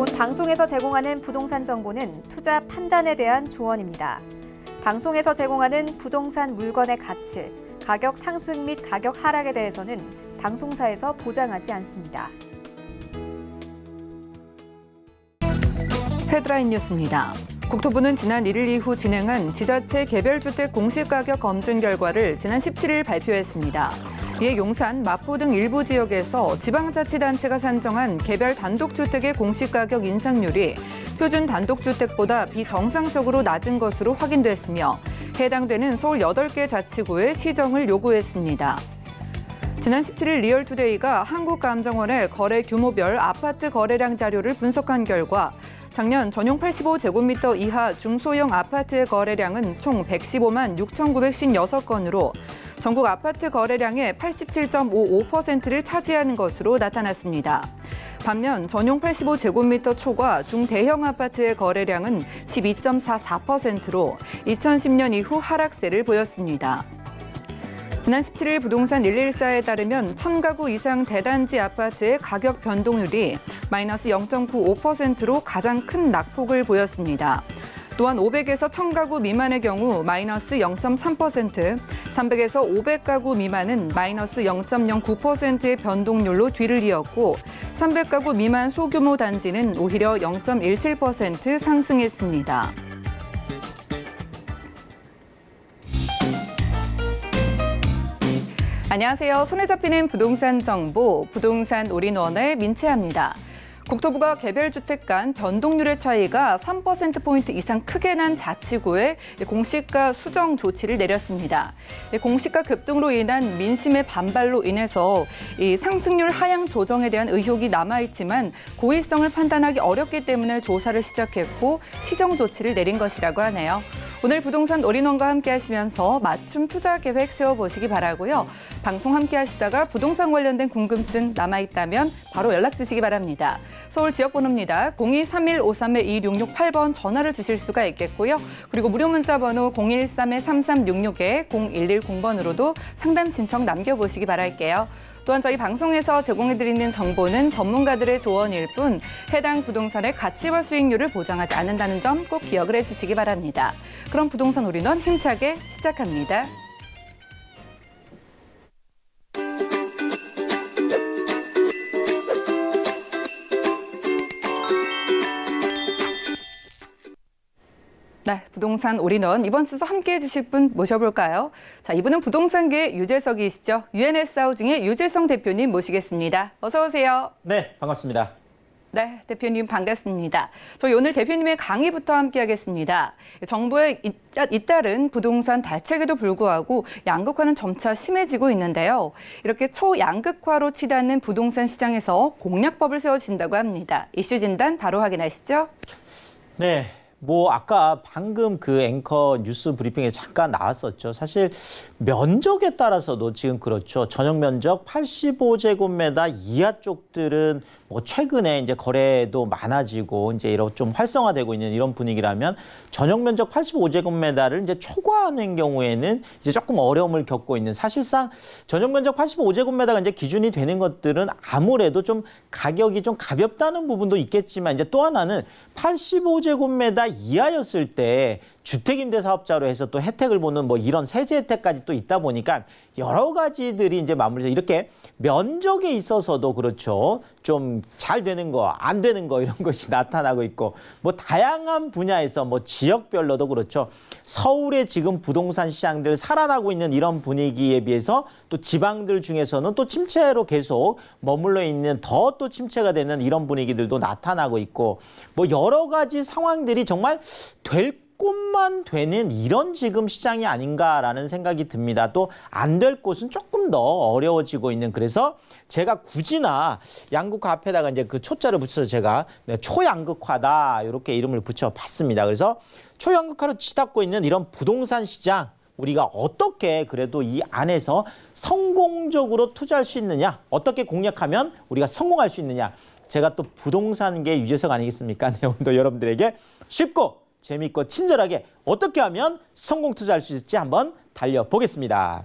본 방송에서 제공하는 부동산 정보는 투자 판단에 대한 조언입니다. 방송에서 제공하는 부동산 물건의 가치, 가격 상승 및 가격 하락에 대해서는 방송사에서 보장하지 않습니다. 헤드라인 뉴스입니다. 국토부는 지난 1일 이후 진행한 지자체 개별주택 공시가격 검증 결과를 지난 17일 발표했습니다. 이에 용산, 마포 등 일부 지역에서 지방자치단체가 산정한 개별 단독주택의 공시가격 인상률이 표준 단독주택보다 비정상적으로 낮은 것으로 확인됐으며 해당되는 서울 8개 자치구에 시정을 요구했습니다. 지난 17일 리얼투데이가 한국감정원의 거래 규모별 아파트 거래량 자료를 분석한 결과 작년 전용 85제곱미터 이하 중소형 아파트의 거래량은 총 115만 6,956건으로 전국 아파트 거래량의 87.55%를 차지하는 것으로 나타났습니다. 반면 전용 85제곱미터 초과 중대형 아파트의 거래량은 12.44%로 2010년 이후 하락세를 보였습니다. 지난 17일 부동산 114에 따르면 1000가구 이상 대단지 아파트의 가격 변동률이 마이너스 0.95%로 가장 큰 낙폭을 보였습니다. 또한 500에서 1000가구 미만의 경우 마이너스 0.3%, 300에서 500가구 미만은 마이너스 0.09%의 변동률로 뒤를 이었고 300가구 미만 소규모 단지는 오히려 0.17% 상승했습니다. 안녕하세요. 손에 잡히는 부동산 정보, 부동산 올인원의 민채아입니다. 국토부가 개별주택 간 변동률의 차이가 3%포인트 이상 크게 난 자치구에 공시가 수정 조치를 내렸습니다. 공시가 급등으로 인한 민심의 반발로 인해서 이 상승률 하향 조정에 대한 의혹이 남아있지만 고의성을 판단하기 어렵기 때문에 조사를 시작했고 시정 조치를 내린 것이라고 하네요. 오늘 부동산 올인원과 함께 하시면서 맞춤 투자 계획 세워보시기 바라고요. 방송 함께 하시다가 부동산 관련된 궁금증 남아있다면 바로 연락 주시기 바랍니다. 서울 지역번호입니다. 023153-2668번 전화를 주실 수가 있겠고요. 그리고 무료 문자 번호 013-3366에 0110번으로도 상담 신청 남겨보시기 바랄게요. 또한 저희 방송에서 제공해드리는 정보는 전문가들의 조언일 뿐 해당 부동산의 가치와 수익률을 보장하지 않는다는 점 꼭 기억을 해주시기 바랍니다. 그럼 부동산 올인원 힘차게 시작합니다. 네, 부동산 올인원 이번 순서 함께해 주실 분 모셔볼까요? 자, 이분은 부동산계 유재석이시죠. 유엔에스하우징의 유재성 대표님 모시겠습니다. 어서 오세요. 네, 반갑습니다. 네, 대표님 반갑습니다. 저희 오늘 대표님의 강의부터 함께하겠습니다. 정부의 잇따른 부동산 대책에도 불구하고 양극화는 점차 심해지고 있는데요. 이렇게 초양극화로 치닫는 부동산 시장에서 공략법을 세워주신다고 합니다. 이슈 진단 바로 확인하시죠. 네. 아까 방금 그 앵커 뉴스 브리핑에 잠깐 나왔었죠. 사실 면적에 따라서도 지금 그렇죠. 전용 면적 85제곱미터 이하 쪽들은 최근에 이제 거래도 많아지고 이제 이런 좀 활성화되고 있는 이런 분위기라면 전용 면적 85제곱미터를 이제 초과하는 경우에는 이제 조금 어려움을 겪고 있는 사실상 전용 면적 85제곱미터가 이제 기준이 되는 것들은 아무래도 좀 가격이 좀 가볍다는 부분도 있겠지만 이제 또 하나는 85제곱미터 이하였을 때 주택임대사업자로 해서 또 혜택을 보는 이런 세제 혜택까지 또 있다 보니까 여러 가지들이 이제 맞물려서 이렇게 면적에 있어서도 그렇죠. 좀 잘 되는 거, 안 되는 거 이런 것이 나타나고 있고 다양한 분야에서 지역별로도 그렇죠. 서울의 지금 부동산 시장들 살아나고 있는 이런 분위기에 비해서 또 지방들 중에서는 또 침체로 계속 머물러 있는 더 또 침체가 되는 이런 분위기들도 나타나고 있고 여러 가지 상황들이 정말 될 곳만 되는 이런 지금 시장이 아닌가라는 생각이 듭니다. 또 안 될 곳은 조금 더 어려워지고 있는 그래서 제가 굳이나 양극화 앞에다가 이제 그 초자를 붙여서 제가 초양극화다 이렇게 이름을 붙여봤습니다. 그래서 초양극화로 치닫고 있는 이런 부동산 시장 우리가 어떻게 그래도 이 안에서 성공적으로 투자할 수 있느냐 어떻게 공략하면 우리가 성공할 수 있느냐 제가 또 부동산계 유재석 아니겠습니까? 네, 오늘도 여러분들에게 쉽고 재밌고 친절하게 어떻게 하면 성공 투자할 수 있을지 한번 달려보겠습니다.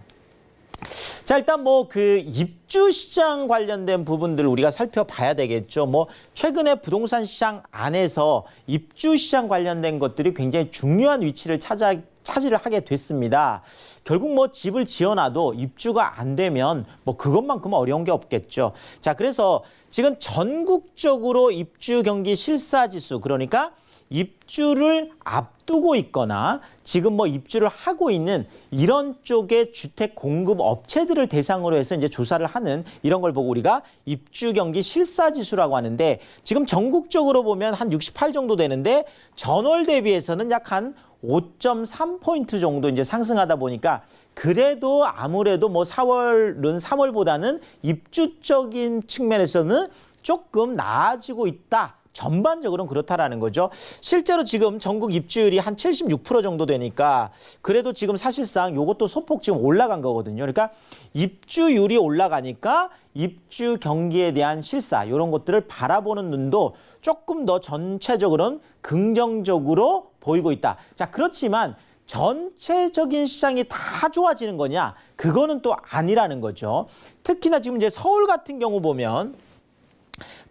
자, 일단 뭐 그 입주 시장 관련된 부분들 우리가 살펴봐야 되겠죠. 뭐 최근에 부동산 시장 안에서 입주 시장 관련된 것들이 굉장히 중요한 위치를 차지를 하게 됐습니다. 결국 뭐 집을 지어놔도 입주가 안 되면 뭐 그것만큼 어려운 게 없겠죠. 자, 그래서 지금 전국적으로 입주 경기 실사지수, 그러니까 입주를 앞두고 있거나 지금 뭐 입주를 하고 있는 이런 쪽의 주택 공급 업체들을 대상으로 해서 이제 조사를 하는 이런 걸 보고 우리가 입주 경기 실사 지수라고 하는데, 지금 전국적으로 보면 한 68 정도 되는데 전월 대비해서는 약 한 5.3포인트 정도 이제 상승하다 보니까 그래도 아무래도 뭐 4월은 3월보다는 입주적인 측면에서는 조금 나아지고 있다. 전반적으로는 그렇다라는 거죠. 실제로 지금 전국 입주율이 한 76% 정도 되니까 그래도 지금 사실상 이것도 소폭 지금 올라간 거거든요. 그러니까 입주율이 올라가니까 입주 경기에 대한 실사 이런 것들을 바라보는 눈도 조금 더 전체적으로는 긍정적으로 보이고 있다. 자, 그렇지만 전체적인 시장이 다 좋아지는 거냐? 그거는 또 아니라는 거죠. 특히나 지금 이제 서울 같은 경우 보면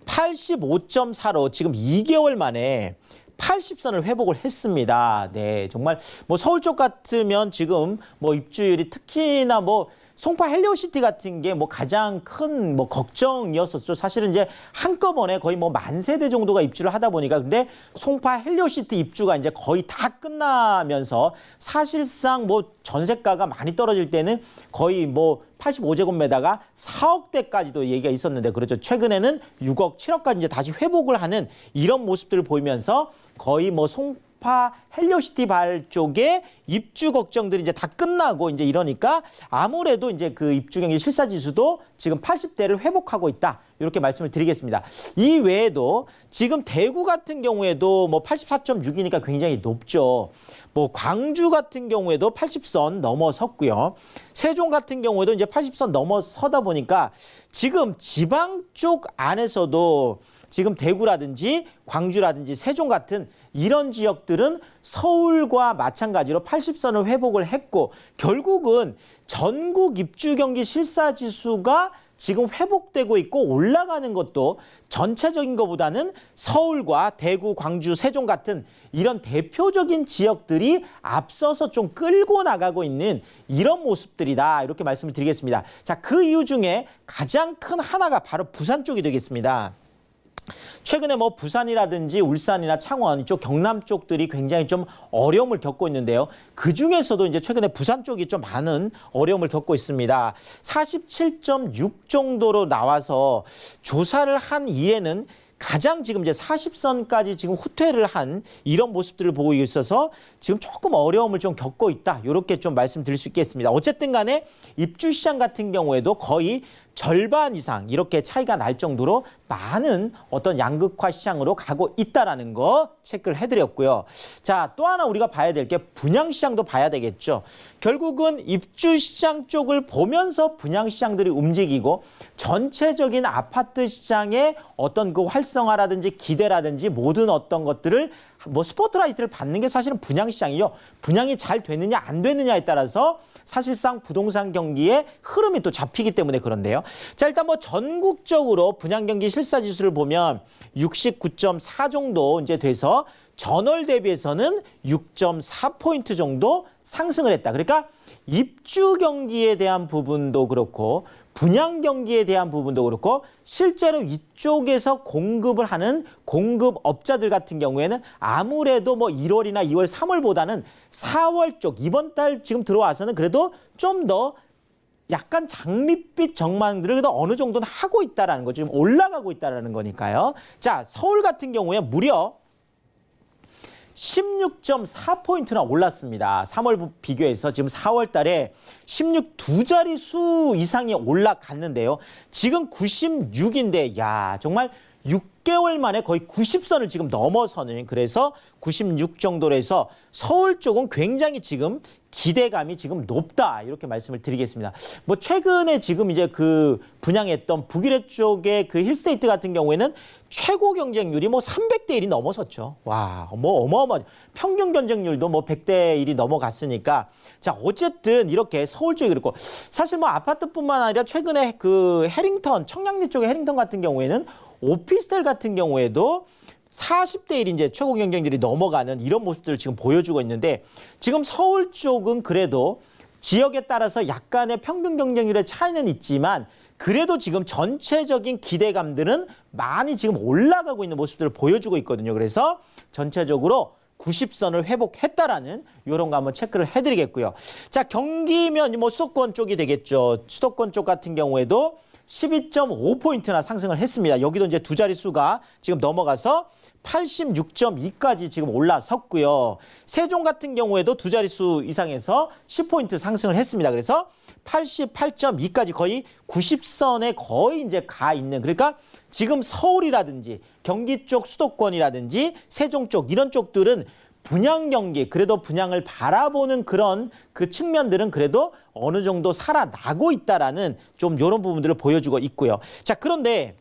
85.4로 지금 2개월 만에 80선을 회복을 했습니다. 네, 정말 뭐 서울 쪽 같으면 지금 뭐 입주율이 특히나 뭐 송파 헬리오시티 같은 게 뭐 가장 큰 뭐 걱정이었었죠. 사실은 이제 한꺼번에 거의 뭐 10,000세대 정도가 입주를 하다 보니까, 근데 송파 헬리오시티 입주가 이제 거의 다 끝나면서 사실상 뭐 전세가가 많이 떨어질 때는 거의 뭐 85제곱미터가 4억대까지도 얘기가 있었는데, 그렇죠. 최근에는 6억, 7억까지 이제 다시 회복을 하는 이런 모습들을 보이면서 거의 뭐 송파 헬리오시티 발 쪽에 입주 걱정들이 이제 다 끝나고 이제 이러니까 아무래도 이제 그 입주 경기 실사 지수도 지금 80대를 회복하고 있다. 이렇게 말씀을 드리겠습니다. 이 외에도 지금 대구 같은 경우에도 뭐 84.6이니까 굉장히 높죠. 뭐 광주 같은 경우에도 80선 넘어섰고요. 세종 같은 경우에도 이제 80선 넘어서다 보니까 지금 지방 쪽 안에서도 지금 대구라든지 광주라든지 세종 같은 이런 지역들은 서울과 마찬가지로 80선을 회복을 했고, 결국은 전국 입주 경기 실사 지수가 지금 회복되고 있고 올라가는 것도 전체적인 것보다는 서울과 대구, 광주, 세종 같은 이런 대표적인 지역들이 앞서서 좀 끌고 나가고 있는 이런 모습들이다. 이렇게 말씀을 드리겠습니다. 자, 그 이유 중에 가장 큰 하나가 바로 부산 쪽이 되겠습니다. 최근에 뭐 부산이라든지 울산이나 창원 이쪽 경남 쪽들이 굉장히 좀 어려움을 겪고 있는데요. 그 중에서도 이제 최근에 부산 쪽이 좀 많은 어려움을 겪고 있습니다. 47.6 정도로 나와서 조사를 한 이에는 가장 지금 이제 40선까지 지금 후퇴를 한 이런 모습들을 보고 있어서 지금 조금 어려움을 좀 겪고 있다. 이렇게 좀 말씀드릴 수 있겠습니다. 어쨌든 간에 입주 시장 같은 경우에도 거의 절반 이상 이렇게 차이가 날 정도로 많은 어떤 양극화 시장으로 가고 있다라는 거 체크를 해드렸고요. 자, 또 하나 우리가 봐야 될 게 분양 시장도 봐야 되겠죠. 결국은 입주 시장 쪽을 보면서 분양 시장들이 움직이고 전체적인 아파트 시장의 어떤 그 활성화라든지 기대라든지 모든 어떤 것들을 뭐 스포트라이트를 받는 게 사실은 분양 시장이요. 분양이 잘 되느냐 안 되느냐에 따라서 사실상 부동산 경기의 흐름이 또 잡히기 때문에 그런데요. 자, 일단 뭐 전국적으로 분양 경기 실사 지수를 보면 69.4 정도 이제 돼서 전월 대비해서는 6.4포인트 정도 상승을 했다. 그러니까 입주 경기에 대한 부분도 그렇고 분양 경기에 대한 부분도 그렇고 실제로 이쪽에서 공급을 하는 공급업자들 같은 경우에는 아무래도 뭐 1월이나 2월, 3월보다는 4월 쪽 이번 달 지금 들어와서는 그래도 좀 더 약간 장밋빛 전망들을 그래도 어느 정도는 하고 있다라는 거죠. 지금 올라가고 있다라는 거니까요. 자, 서울 같은 경우에 무려 16.4포인트나 올랐습니다. 3월 비교해서 지금 4월 달에 16 두 자리 수 이상이 올라갔는데요. 지금 96인데 야, 정말 6개월 6개월 만에 거의 90선을 지금 넘어서는, 그래서 96 정도로 해서 서울 쪽은 굉장히 지금 기대감이 지금 높다, 이렇게 말씀을 드리겠습니다. 뭐 최근에 지금 이제 그 분양했던 북유럽 쪽의 그 힐스테이트 같은 경우에는 최고 경쟁률이 뭐 300대 1이 넘어섰죠. 와, 뭐 어마어마하죠. 평균 경쟁률도 뭐 100대 1이 넘어갔으니까. 자, 어쨌든 이렇게 서울 쪽이 그렇고, 사실 뭐 아파트뿐만 아니라 최근에 그 해링턴, 청량리 쪽의 해링턴 같은 경우에는 오피스텔 같은 경우에도 40대 1 이제 최고 경쟁률이 넘어가는 이런 모습들을 지금 보여주고 있는데, 지금 서울 쪽은 그래도 지역에 따라서 약간의 평균 경쟁률의 차이는 있지만 그래도 지금 전체적인 기대감들은 많이 지금 올라가고 있는 모습들을 보여주고 있거든요. 그래서 전체적으로 90선을 회복했다라는 이런 거 한번 체크를 해드리겠고요. 자, 경기면 뭐 수도권 쪽이 되겠죠. 수도권 쪽 같은 경우에도 12.5포인트나 상승을 했습니다. 여기도 이제 두 자릿수가 지금 넘어가서 86.2까지 지금 올라섰고요. 세종 같은 경우에도 두 자릿수 이상에서 10포인트 상승을 했습니다. 그래서 88.2까지 거의 90선에 거의 이제 가 있는, 그러니까 지금 서울이라든지 경기 쪽 수도권이라든지 세종 쪽 이런 쪽들은 분양 경기, 그래도 분양을 바라보는 그런 그 측면들은 그래도 어느 정도 살아나고 있다라는 좀 이런 부분들을 보여주고 있고요. 자, 그런데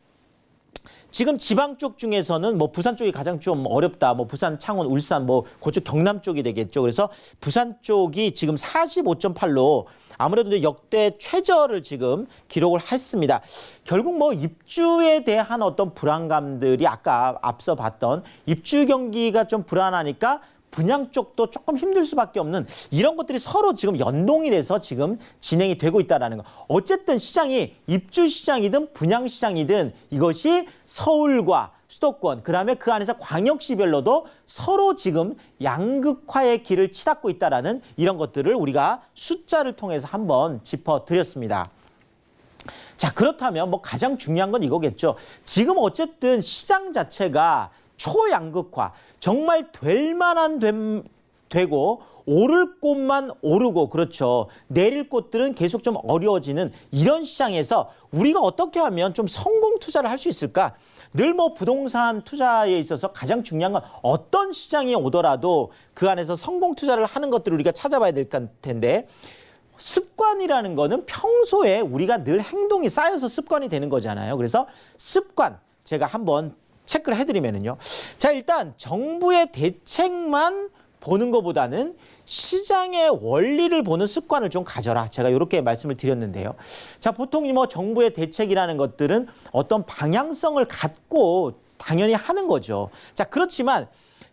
지금 지방 쪽 중에서는 뭐 부산 쪽이 가장 좀 어렵다. 뭐 부산, 창원, 울산, 뭐 그쪽 경남 쪽이 되겠죠. 그래서 부산 쪽이 지금 45.8로 아무래도 이제 역대 최저를 지금 기록을 했습니다. 결국 뭐 입주에 대한 어떤 불안감들이 아까 앞서 봤던 입주 경기가 좀 불안하니까 분양 쪽도 조금 힘들 수밖에 없는 이런 것들이 서로 지금 연동이 돼서 지금 진행이 되고 있다는 거. 어쨌든 시장이 입주 시장이든 분양 시장이든 이것이 서울과 수도권, 그다음에 그 안에서 광역시별로도 서로 지금 양극화의 길을 치닫고 있다는 이런 것들을 우리가 숫자를 통해서 한번 짚어드렸습니다. 자, 그렇다면 뭐 가장 중요한 건 이거겠죠. 지금 어쨌든 시장 자체가 초양극화, 정말 될 만한 되고 오를 곳만 오르고, 그렇죠. 내릴 곳들은 계속 좀 어려워지는 이런 시장에서 우리가 어떻게 하면 좀 성공 투자를 할 수 있을까? 늘 뭐 부동산 투자에 있어서 가장 중요한 건 어떤 시장이 오더라도 그 안에서 성공 투자를 하는 것들을 우리가 찾아봐야 될 텐데, 습관이라는 거는 평소에 우리가 늘 행동이 쌓여서 습관이 되는 거잖아요. 그래서 습관 제가 한번 체크를 해드리면은요. 자, 일단 정부의 대책만 보는 것보다는 시장의 원리를 보는 습관을 좀 가져라. 제가 이렇게 말씀을 드렸는데요. 자, 보통 뭐 정부의 대책이라는 것들은 어떤 방향성을 갖고 당연히 하는 거죠. 자, 그렇지만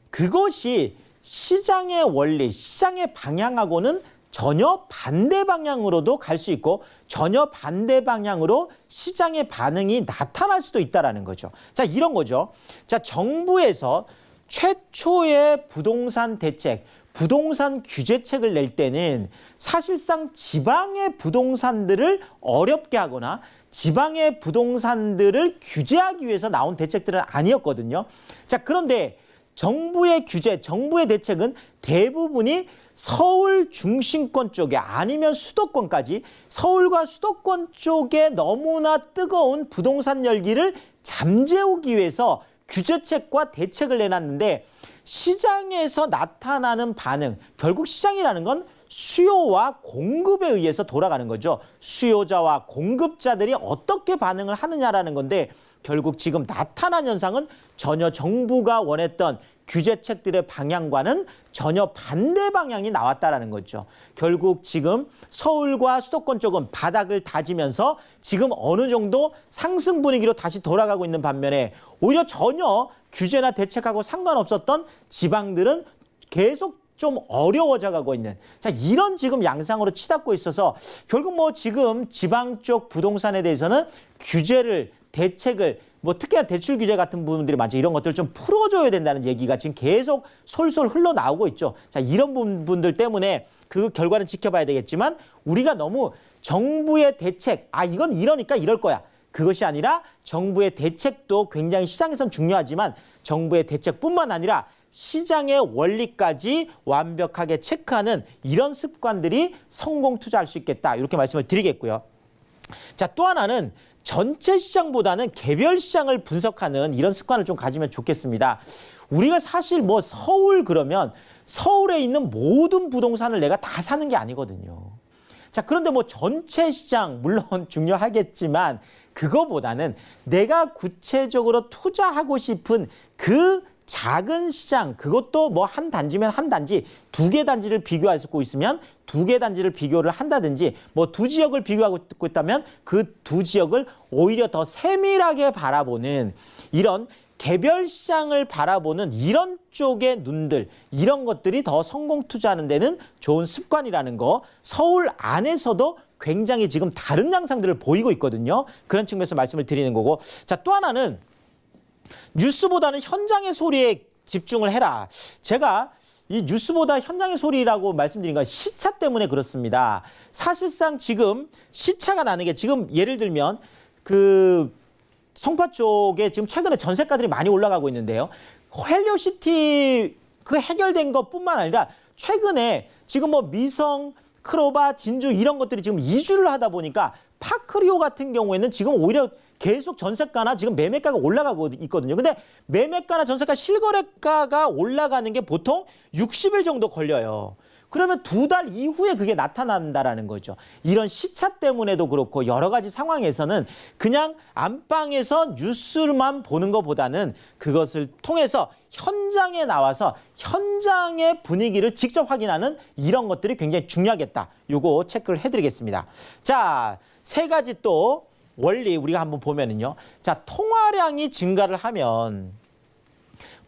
그것이 시장의 원리, 시장의 방향하고는 전혀 반대 방향으로도 갈 수 있고 전혀 반대 방향으로 시장의 반응이 나타날 수도 있다는 거죠. 자, 이런 거죠. 자, 정부에서 최초의 부동산 대책, 부동산 규제책을 낼 때는 사실상 지방의 부동산들을 어렵게 하거나 지방의 부동산들을 규제하기 위해서 나온 대책들은 아니었거든요. 자, 그런데 정부의 규제, 정부의 대책은 대부분이 서울 중심권 쪽에 아니면 수도권까지 서울과 수도권 쪽에 너무나 뜨거운 부동산 열기를 잠재우기 위해서 규제책과 대책을 내놨는데, 시장에서 나타나는 반응, 결국 시장이라는 건 수요와 공급에 의해서 돌아가는 거죠. 수요자와 공급자들이 어떻게 반응을 하느냐라는 건데, 결국 지금 나타난 현상은 전혀 정부가 원했던 규제책들의 방향과는 전혀 반대 방향이 나왔다라는 거죠. 결국 지금 서울과 수도권 쪽은 바닥을 다지면서 지금 어느 정도 상승 분위기로 다시 돌아가고 있는 반면에, 오히려 전혀 규제나 대책하고 상관없었던 지방들은 계속 좀 어려워져 가고 있는, 자, 이런 지금 양상으로 치닫고 있어서 결국 뭐 지금 지방 쪽 부동산에 대해서는 규제를, 대책을, 뭐 특히나 대출 규제 같은 부분들이 많죠. 이런 것들을 좀 풀어줘야 된다는 얘기가 지금 계속 솔솔 흘러나오고 있죠. 자, 이런 부분들 때문에 그 결과는 지켜봐야 되겠지만, 우리가 너무 정부의 대책, 이건 이러니까 이럴 거야, 그것이 아니라 정부의 대책도 굉장히 시장에선 중요하지만 정부의 대책뿐만 아니라 시장의 원리까지 완벽하게 체크하는 이런 습관들이 성공 투자할 수 있겠다, 이렇게 말씀을 드리겠고요. 자, 또 하나는 전체 시장보다는 개별 시장을 분석하는 이런 습관을 좀 가지면 좋겠습니다. 우리가 사실 뭐 서울 그러면 서울에 있는 모든 부동산을 내가 다 사는 게 아니거든요. 자, 그런데 뭐 전체 시장 물론 중요하겠지만 그거보다는 내가 구체적으로 투자하고 싶은 그 작은 시장, 그것도 뭐 한 단지면 한 단지, 두 개 단지를 비교할 수 있으면 두 개 단지를 비교를 한다든지, 뭐 두 지역을 비교하고 있다면 그 두 지역을 오히려 더 세밀하게 바라보는 이런 개별 시장을 바라보는 이런 쪽의 눈들, 이런 것들이 더 성공 투자하는 데는 좋은 습관이라는 거, 서울 안에서도 굉장히 지금 다른 양상들을 보이고 있거든요. 그런 측면에서 말씀을 드리는 거고. 자, 또 하나는 뉴스보다는 현장의 소리에 집중을 해라. 제가 이 뉴스보다 현장의 소리라고 말씀드린 건 시차 때문에 그렇습니다. 사실상 지금 시차가 나는 게 지금 예를 들면 그 송파 쪽에 지금 최근에 전세가들이 많이 올라가고 있는데요. 헬리오시티 그 해결된 것뿐만 아니라 최근에 지금 뭐 미성, 크로바, 진주 이런 것들이 지금 이주를 하다 보니까 파크리오 같은 경우에는 지금 오히려 계속 전세가나 지금 매매가가 올라가고 있거든요. 근데 매매가나 전세가 실거래가가 올라가는 게 보통 60일 정도 걸려요. 그러면 2달 이후에 그게 나타난다라는 거죠. 이런 시차 때문에도 그렇고 여러 가지 상황에서는 그냥 안방에서 뉴스만 보는 것보다는 그것을 통해서 현장에 나와서 현장의 분위기를 직접 확인하는 이런 것들이 굉장히 중요하겠다. 요거 체크를 해드리겠습니다. 자, 세 가지 또 원리 우리가 한번 보면은요. 자, 통화량이 증가를 하면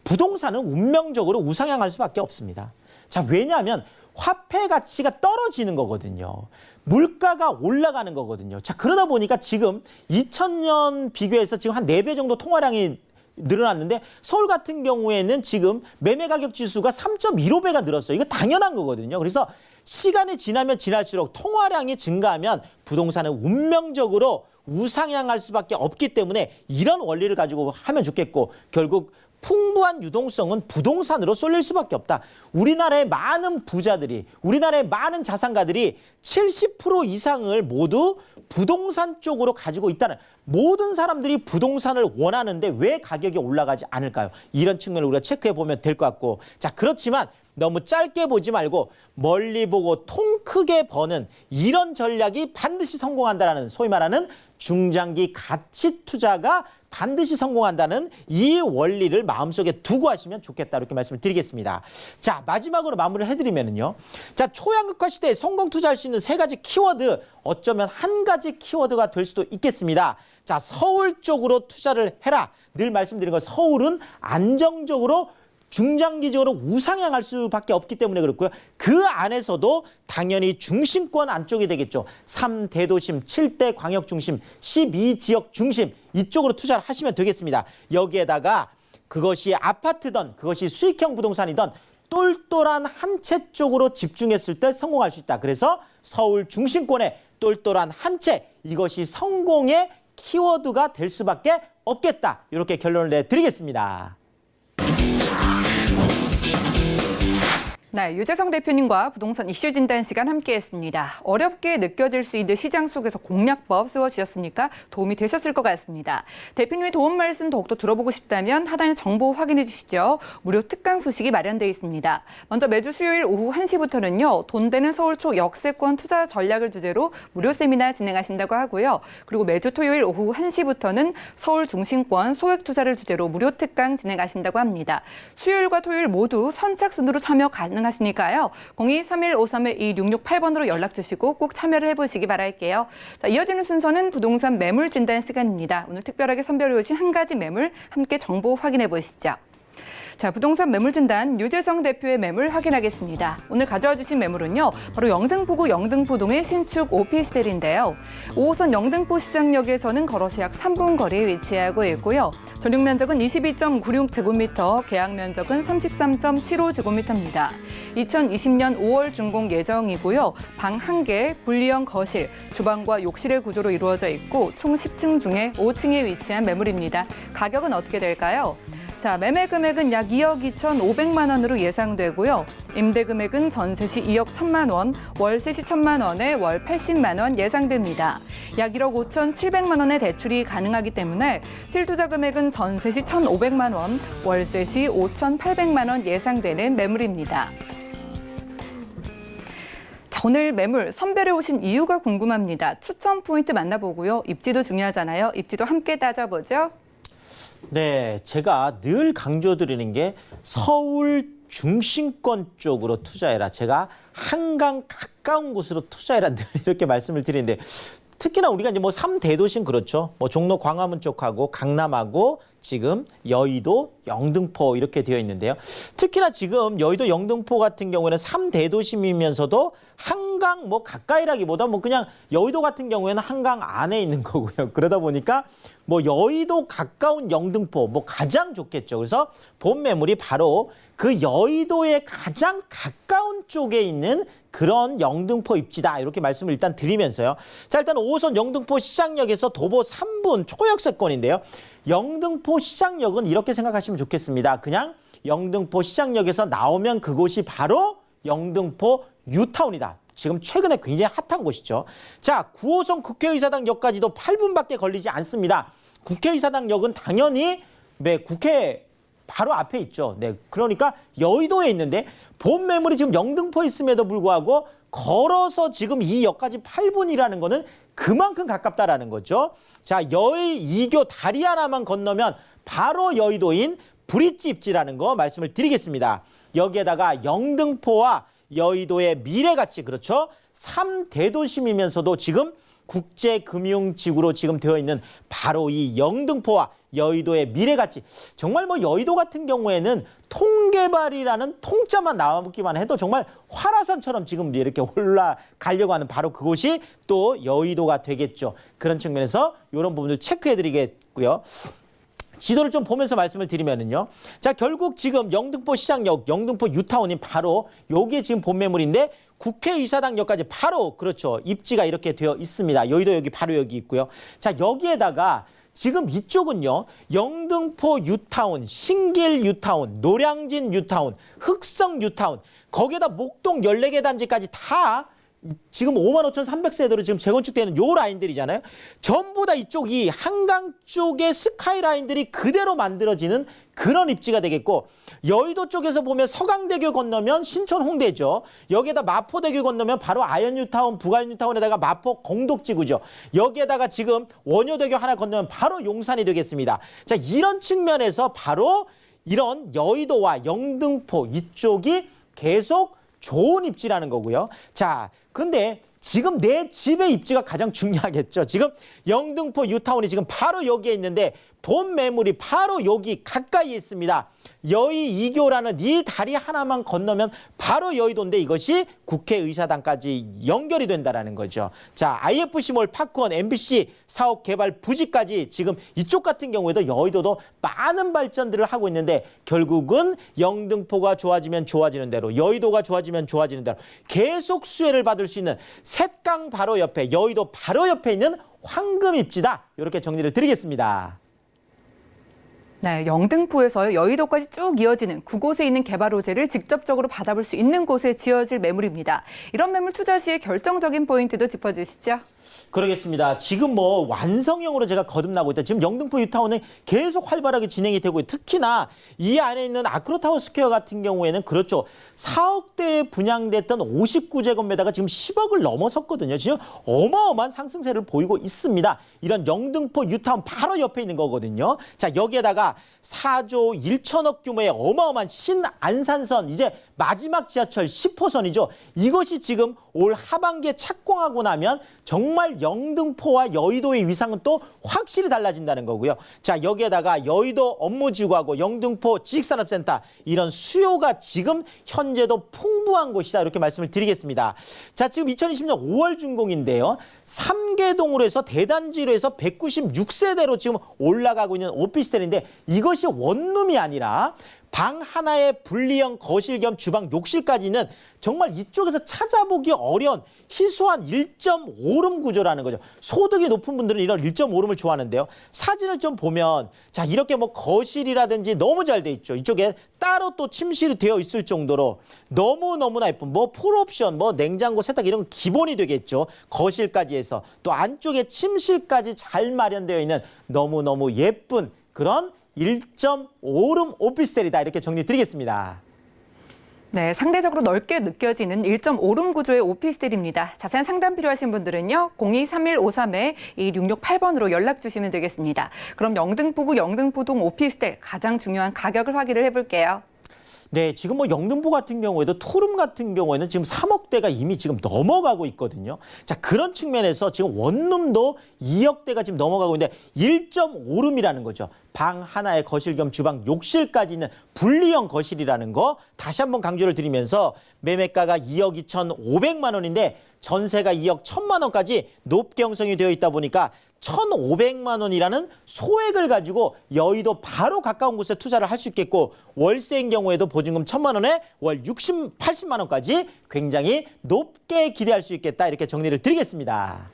부동산은 운명적으로 우상향할 수밖에 없습니다. 자, 왜냐하면 화폐 가치가 떨어지는 거거든요. 물가가 올라가는 거거든요. 자, 그러다 보니까 지금 2000년 비교해서 지금 한 4배 정도 통화량이 늘어났는데 서울 같은 경우에는 지금 매매 가격 지수가 3.15배가 늘었어요. 이거 당연한 거거든요. 그래서 시간이 지나면 지날수록 통화량이 증가하면 부동산은 운명적으로 우상향할 수밖에 없기 때문에 이런 원리를 가지고 하면 좋겠고 결국 풍부한 유동성은 부동산으로 쏠릴 수밖에 없다. 우리나라의 많은 부자들이, 우리나라의 많은 자산가들이 70% 이상을 모두 부동산 쪽으로 가지고 있다는, 모든 사람들이 부동산을 원하는데 왜 가격이 올라가지 않을까요? 이런 측면을 우리가 체크해 보면 될 것 같고. 자, 그렇지만 너무 짧게 보지 말고 멀리 보고 통 크게 버는 이런 전략이 반드시 성공한다라는, 소위 말하는 중장기 가치 투자가 반드시 성공한다는 이 원리를 마음속에 두고 하시면 좋겠다, 이렇게 말씀을 드리겠습니다. 자, 마지막으로 마무리를 해드리면은요. 자, 초양극화 시대에 성공 투자할 수 있는 3가지 키워드, 어쩌면 한 가지 키워드가 될 수도 있겠습니다. 자, 서울 쪽으로 투자를 해라. 늘 말씀드린 건 서울은 안정적으로 중장기적으로 우상향할 수밖에 없기 때문에 그렇고요. 그 안에서도 당연히 중심권 안쪽이 되겠죠. 3대도심, 7대 광역중심, 12지역 중심 이쪽으로 투자를 하시면 되겠습니다. 여기에다가 그것이 아파트든 그것이 수익형 부동산이든 똘똘한 한 채 쪽으로 집중했을 때 성공할 수 있다. 그래서 서울 중심권의 똘똘한 한 채, 이것이 성공의 키워드가 될 수밖에 없겠다. 이렇게 결론을 내드리겠습니다. 네, 유재성 대표님과 부동산 이슈 진단 시간 함께했습니다. 어렵게 느껴질 수 있는 시장 속에서 공략법 세워주셨으니까 도움이 되셨을 것 같습니다. 대표님의 도움 말씀 더욱더 들어보고 싶다면 하단에 정보 확인해 주시죠. 무료 특강 소식이 마련되어 있습니다. 먼저 매주 수요일 오후 1시부터는요. 돈 되는 서울 초 역세권 투자 전략을 주제로 무료 세미나 진행하신다고 하고요. 그리고 매주 토요일 오후 1시부터는 서울 중심권 소액 투자를 주제로 무료 특강 진행하신다고 합니다. 수요일과 토요일 모두 선착순으로 참여 가능하시니까요. 0231531268번으로 연락 주시고 꼭 참여를 해보시기 바랄게요. 자, 이어지는 순서는 부동산 매물 진단 시간입니다. 오늘 특별하게 선별해 오신 한 가지 매물 함께 정보 확인해 보시죠. 자, 부동산 매물 진단 유재성 대표의 매물 확인하겠습니다. 오늘 가져와 주신 매물은요. 바로 영등포구 영등포동의 신축 오피스텔인데요. 5호선 영등포 시장역에서는 걸어서 약 3분 거리에 위치하고 있고요. 전용 면적은 22.96제곱미터, 계약 면적은 33.75제곱미터입니다. 2020년 5월 준공 예정이고요. 방 1개, 분리형 거실, 주방과 욕실의 구조로 이루어져 있고 총 10층 중에 5층에 위치한 매물입니다. 가격은 어떻게 될까요? 자, 매매 금액은 약 2억 2,500만 원으로 예상되고요. 임대 금액은 전세 시 2억 1천만 원, 월세 시 1천만 원에 월 80만 원 예상됩니다. 약 1억 5,700만 원의 대출이 가능하기 때문에 실투자 금액은 전세 시 1,500만 원, 월세 시 5,800만 원 예상되는 매물입니다. 자, 오늘 매물 선별해 오신 이유가 궁금합니다. 추천 포인트 만나보고요. 입지도 중요하잖아요. 입지도 함께 따져보죠. 네, 제가 늘 강조드리는 게 서울 중심권 쪽으로 투자해라. 제가 한강 가까운 곳으로 투자해라. 늘 이렇게 말씀을 드리는데 특히나 우리가 이제 뭐 3대도시는 그렇죠. 뭐 종로 광화문 쪽하고 강남하고 지금 여의도, 영등포 이렇게 되어 있는데요. 특히나 지금 여의도, 영등포 같은 경우에는 3대도심이면서도 한강 뭐 가까이라기보다 뭐 그냥 여의도 같은 경우에는 한강 안에 있는 거고요. 그러다 보니까 뭐 여의도 가까운 영등포 뭐 가장 좋겠죠. 그래서 본 매물이 바로 그 여의도의 가장 가까운 쪽에 있는 그런 영등포 입지다. 이렇게 말씀을 일단 드리면서요. 자, 일단 5호선 영등포 시장역에서 도보 3분 초역세권인데요. 영등포 시장역은 이렇게 생각하시면 좋겠습니다. 그냥 영등포 시장역에서 나오면 그곳이 바로 영등포 뉴타운이다. 지금 최근에 굉장히 핫한 곳이죠. 자, 9호선 국회의사당역까지도 8분밖에 걸리지 않습니다. 국회의사당역은 당연히 국회 바로 앞에 있죠. 네, 그러니까 여의도에 있는데 본 매물이 지금 영등포에 있음에도 불구하고 걸어서 지금 이 역까지 8분이라는 거는 그만큼 가깝다라는 거죠. 자, 여의 2교 다리 하나만 건너면 바로 여의도인 브릿지 입지라는 거 말씀을 드리겠습니다. 여기에다가 영등포와 여의도의 미래가치, 그렇죠? 3대도심이면서도 지금 국제금융지구로 지금 되어 있는 바로 이 영등포와 여의도의 미래가치. 정말 뭐 여의도 같은 경우에는 통개발이라는 통짜만 나오기만 해도 정말 화라산처럼 지금 이렇게 올라가려고 하는 바로 그곳이 또 여의도가 되겠죠. 그런 측면에서 이런 부분을 체크해드리겠고요. 지도를 좀 보면서 말씀을 드리면은요. 자, 결국 지금 영등포 시장역, 영등포 뉴타운이 바로 요게 지금 본 매물인데 국회의사당역까지 바로 그렇죠. 입지가 이렇게 되어 있습니다. 여의도 여기 바로 여기 있고요. 자, 여기에다가 지금 이쪽은요. 영등포 뉴타운, 신길 뉴타운, 노량진 뉴타운, 흑성 뉴타운, 거기에다 목동 14개 단지까지 다 지금 55,300세대로 지금 재건축되는 요 라인들이잖아요. 전부 다 이쪽 이 한강 쪽의 스카이라인들이 그대로 만들어지는 그런 입지가 되겠고, 여의도 쪽에서 보면 서강대교 건너면 신촌 홍대죠. 여기에다 마포대교 건너면 바로 아현뉴타운, 부갈뉴타운에다가 마포 공덕지구죠. 여기에다가 지금 원효대교 하나 건너면 바로 용산이 되겠습니다. 자, 이런 측면에서 바로 이런 여의도와 영등포 이쪽이 계속 좋은 입지라는 거고요. 자, 근데 지금 내 집의 입지가 가장 중요하겠죠. 지금 영등포 뉴타운이 지금 바로 여기에 있는데 본 매물이 바로 여기 가까이에 있습니다. 여의 2교라는 이 다리 하나만 건너면 바로 여의도인데 이것이 국회의사당까지 연결이 된다는 거죠. 자, IFC몰 파크원, MBC 사업 개발 부지까지 지금 이쪽 같은 경우에도 여의도도 많은 발전들을 하고 있는데 결국은 영등포가 좋아지면 좋아지는 대로, 여의도가 좋아지면 좋아지는 대로 계속 수혜를 받을 수 있는 샛강 바로 옆에, 여의도 바로 옆에 있는 황금 입지다. 이렇게 정리를 드리겠습니다. 네, 영등포에서 여의도까지 쭉 이어지는 그곳에 있는 개발 호재를 직접적으로 받아볼 수 있는 곳에 지어질 매물입니다. 이런 매물 투자 시에 결정적인 포인트도 짚어주시죠. 그러겠습니다. 지금 뭐 완성형으로 제가 거듭나고 있다. 지금 영등포 뉴타운은 계속 활발하게 진행이 되고 특히나 이 안에 있는 아크로타워 스퀘어 같은 경우에는 그렇죠. 4억대에 분양됐던 59제곱미터가 지금 10억을 넘어섰거든요. 지금 어마어마한 상승세를 보이고 있습니다. 이런 영등포 뉴타운 바로 옆에 있는 거거든요. 자, 여기에다가 4조 1천억 규모의 어마어마한 신안산선, 이제 마지막 지하철 10호선이죠. 이것이 지금 올 하반기에 착공하고 나면 정말 영등포와 여의도의 위상은 또 확실히 달라진다는 거고요. 자, 여기에다가 여의도 업무지구하고 영등포 지식산업센터, 이런 수요가 지금 현재도 풍부한 곳이다. 이렇게 말씀을 드리겠습니다. 자, 지금 2020년 5월 준공인데요. 3개동으로 해서 대단지로 해서 196세대로 지금 올라가고 있는 오피스텔인데 이것이 원룸이 아니라 방 하나에 분리형 거실 겸 주방 욕실까지는 정말 이쪽에서 찾아보기 어려운 희소한 1.5룸 구조라는 거죠. 소득이 높은 분들은 이런 1.5룸을 좋아하는데요. 사진을 좀 보면 자 이렇게 뭐 거실이라든지 너무 잘 돼 있죠. 이쪽에 따로 또 침실이 되어 있을 정도로 너무너무나 예쁜 뭐 풀옵션, 뭐 냉장고, 세탁 이런 건 기본이 되겠죠. 거실까지 해서 또 안쪽에 침실까지 잘 마련되어 있는 너무너무 예쁜 그런 1.5룸 오피스텔이다 이렇게 정리 드리겠습니다. 네, 상대적으로 넓게 느껴지는 1.5룸 구조의 오피스텔입니다. 자세한 상담 필요하신 분들은요. 023153-2668번으로 연락 주시면 되겠습니다. 그럼 영등포구 영등포동 오피스텔 가장 중요한 가격을 확인을 해볼게요. 네, 지금 뭐 영등포 같은 경우에도 투룸 같은 경우에는 지금 3억대가 이미 지금 넘어가고 있거든요. 자, 그런 측면에서 지금 원룸도 2억대가 지금 넘어가고 있는데 1.5룸이라는 거죠. 방 하나에 거실 겸 주방 욕실까지 있는 분리형 거실이라는 거 다시 한번 강조를 드리면서 매매가가 2억 2,500만 원인데 전세가 2억 1,000만 원까지 높게 형성이 되어 있다 보니까 1,500만 원이라는 소액을 가지고 여의도 바로 가까운 곳에 투자를 할 수 있겠고 월세인 경우에도 보증금 1,000만 원에 월 60, 80만 원까지 굉장히 높게 기대할 수 있겠다 이렇게 정리를 드리겠습니다.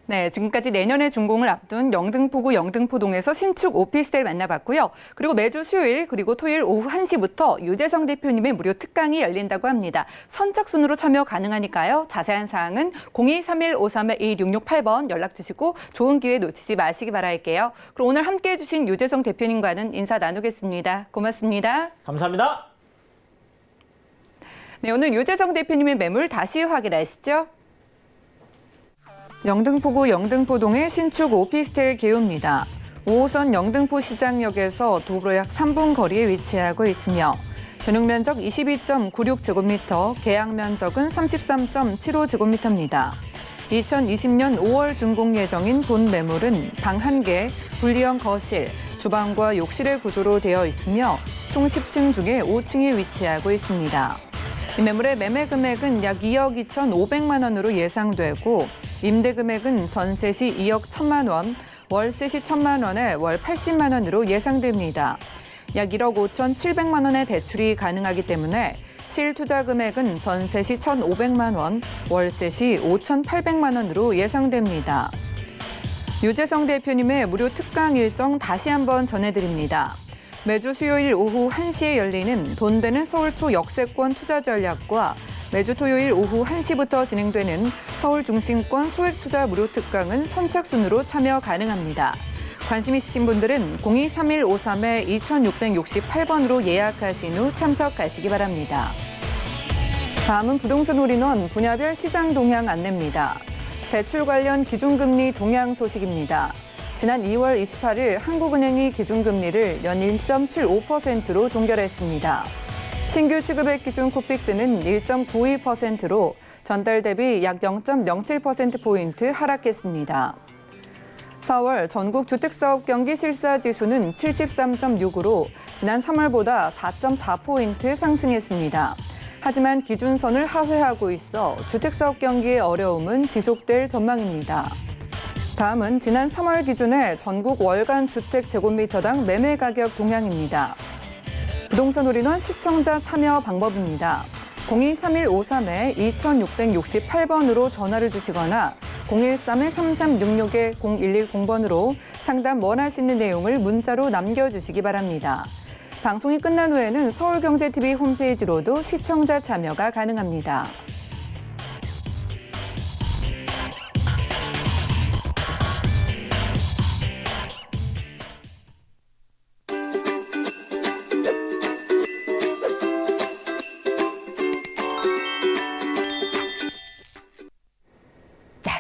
네, 지금까지 내년에 준공을 앞둔 영등포구 영등포동에서 신축 오피스텔 만나봤고요. 그리고 매주 수요일 그리고 토요일 오후 1시부터 유재성 대표님의 무료 특강이 열린다고 합니다. 선착순으로 참여 가능하니까요. 자세한 사항은 023153-2668번 연락 주시고 좋은 기회 놓치지 마시기 바랄게요. 그럼 오늘 함께해 주신 유재성 대표님과는 인사 나누겠습니다. 고맙습니다. 감사합니다. 네, 오늘 유재성 대표님의 매물 다시 확인하시죠. 영등포구 영등포동의 신축 오피스텔 개요입니다. 5호선 영등포 시장역에서 도보로 약 3분 거리에 위치하고 있으며 전용 면적 22.96제곱미터, 계약 면적은 33.75제곱미터입니다. 2020년 5월 준공 예정인 본 매물은 방 1개, 분리형 거실, 주방과 욕실의 구조로 되어 있으며 총 10층 중에 5층에 위치하고 있습니다. 이 매물의 매매 금액은 약 2억 2,500만 원으로 예상되고 임대 금액은 전세 시 2억 1천만 원, 월세 시 1천만 원에 월 80만 원으로 예상됩니다. 약 1억 5,700만 원의 대출이 가능하기 때문에 실투자 금액은 전세 시 1,500만 원, 월세 시 5,800만 원으로 예상됩니다. 유재성 대표님의 무료 특강 일정 다시 한번 전해드립니다. 매주 수요일 오후 1시에 열리는 돈 되는 서울초 역세권 투자 전략과 매주 토요일 오후 1시부터 진행되는 서울 중심권 소액 투자 무료 특강은 선착순으로 참여 가능합니다. 관심 있으신 분들은 023153-2668번으로 예약하신 후 참석하시기 바랍니다. 다음은 부동산 올인원 분야별 시장 동향 안내입니다. 대출 관련 기준금리 동향 소식입니다. 지난 2월 28일 한국은행이 기준금리를 연 1.75%로 동결했습니다. 신규 취급액 기준 코픽스는 1.92%로 전달 대비 약 0.07%포인트 하락했습니다. 4월 전국 주택사업 경기 실사지수는 73.6으로 지난 3월보다 4.4포인트 상승했습니다. 하지만 기준선을 하회하고 있어 주택사업 경기의 어려움은 지속될 전망입니다. 다음은 지난 3월 기준의 전국 월간 주택 제곱미터당 매매 가격 동향입니다. 부동산 올인원 시청자 참여 방법입니다. 023153-2668번으로 전화를 주시거나 013-3366-0110번으로 상담 원하시는 내용을 문자로 남겨주시기 바랍니다. 방송이 끝난 후에는 서울경제TV 홈페이지로도 시청자 참여가 가능합니다.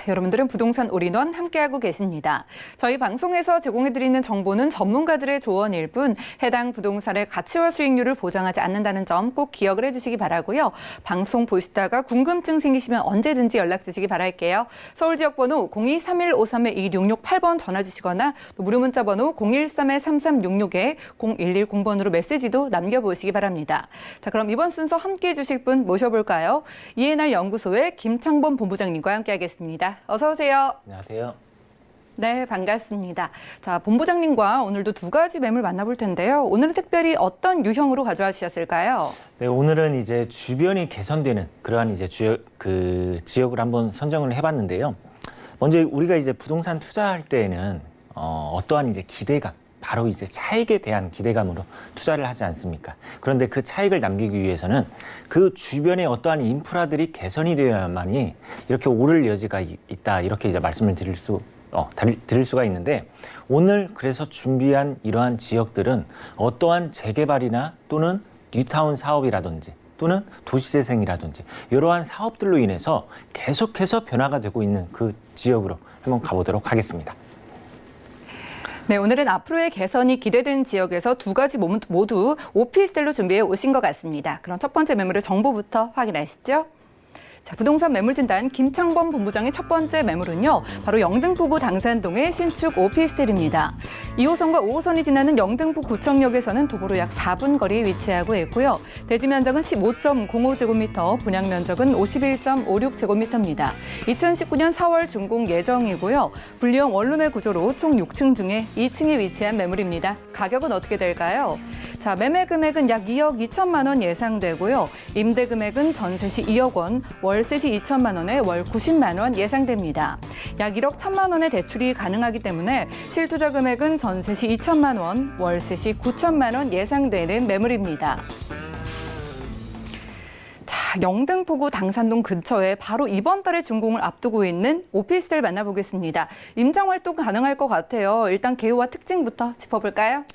여러분들은 부동산 올인원 함께하고 계십니다. 저희 방송에서 제공해드리는 정보는 전문가들의 조언일 뿐 해당 부동산의 가치와 수익률을 보장하지 않는다는 점 꼭 기억을 해주시기 바라고요. 방송 보시다가 궁금증 생기시면 언제든지 연락 주시기 바랄게요. 서울지역번호 023153-2668번 전화 주시거나 또 무료 문자 번호 013-3366-0110번으로 메시지도 남겨보시기 바랍니다. 자, 그럼 이번 순서 함께해 주실 분 모셔볼까요? 이해날 연구소의 김창범 본부장님과 함께하겠습니다. 어서 오세요. 안녕하세요. 네, 반갑습니다. 자, 본부장님과 오늘도 두 가지 매물 만나볼 텐데요. 오늘은 특별히 어떤 유형으로 가져와 주셨을까요? 네, 오늘은 이제 주변이 개선되는 그러한 이제 지역을 한번 선정을 해봤는데요. 먼저 우리가 이제 부동산 투자할 때에는 어떠한 이제 기대감, 바로 이제 차익에 대한 기대감으로 투자를 하지 않습니까? 그런데 그 차익을 남기기 위해서는 그 주변에 어떠한 인프라들이 개선이 되어야만이 이렇게 오를 여지가 있다, 이렇게 이제 말씀을 드릴 수가 있는데, 오늘 그래서 준비한 이러한 지역들은 어떠한 재개발이나 또는 뉴타운 사업이라든지 또는 도시재생이라든지 이러한 사업들로 인해서 계속해서 변화가 되고 있는 그 지역으로 한번 가보도록 하겠습니다. 네, 오늘은 앞으로의 개선이 기대되는 지역에서 두 가지 모두 오피스텔로 준비해 오신 것 같습니다. 그럼 첫 번째 매물의 정보부터 확인하시죠. 자, 부동산 매물진단 김창범 본부장의 첫 번째 매물은요, 바로 영등포구 당산동의 신축 오피스텔입니다. 2호선과 5호선이 지나는 영등포 구청역에서는 도보로 약 4분 거리에 위치하고 있고요. 대지 면적은 15.05제곱미터, 분양 면적은 51.56제곱미터입니다. 2019년 4월 준공 예정이고요. 분리형 원룸의 구조로 총 6층 중에 2층에 위치한 매물입니다. 가격은 어떻게 될까요? 자, 매매 금액은 약 2억 2천만 원 예상되고요. 임대 금액은 전세 시 2억 원, 월세 시 2천만 원에 월 90만 원 예상됩니다. 약 1억 1천만 원의 대출이 가능하기 때문에 실투자 금액은 전세 시 2천만 원, 월세 시 9천만 원 예상되는 매물입니다. 자, 영등포구 당산동 근처에 바로 이번 달에 준공을 앞두고 있는 오피스텔 만나보겠습니다. 임장 활동 가능할 것 같아요. 일단 개요와 특징부터 짚어볼까요?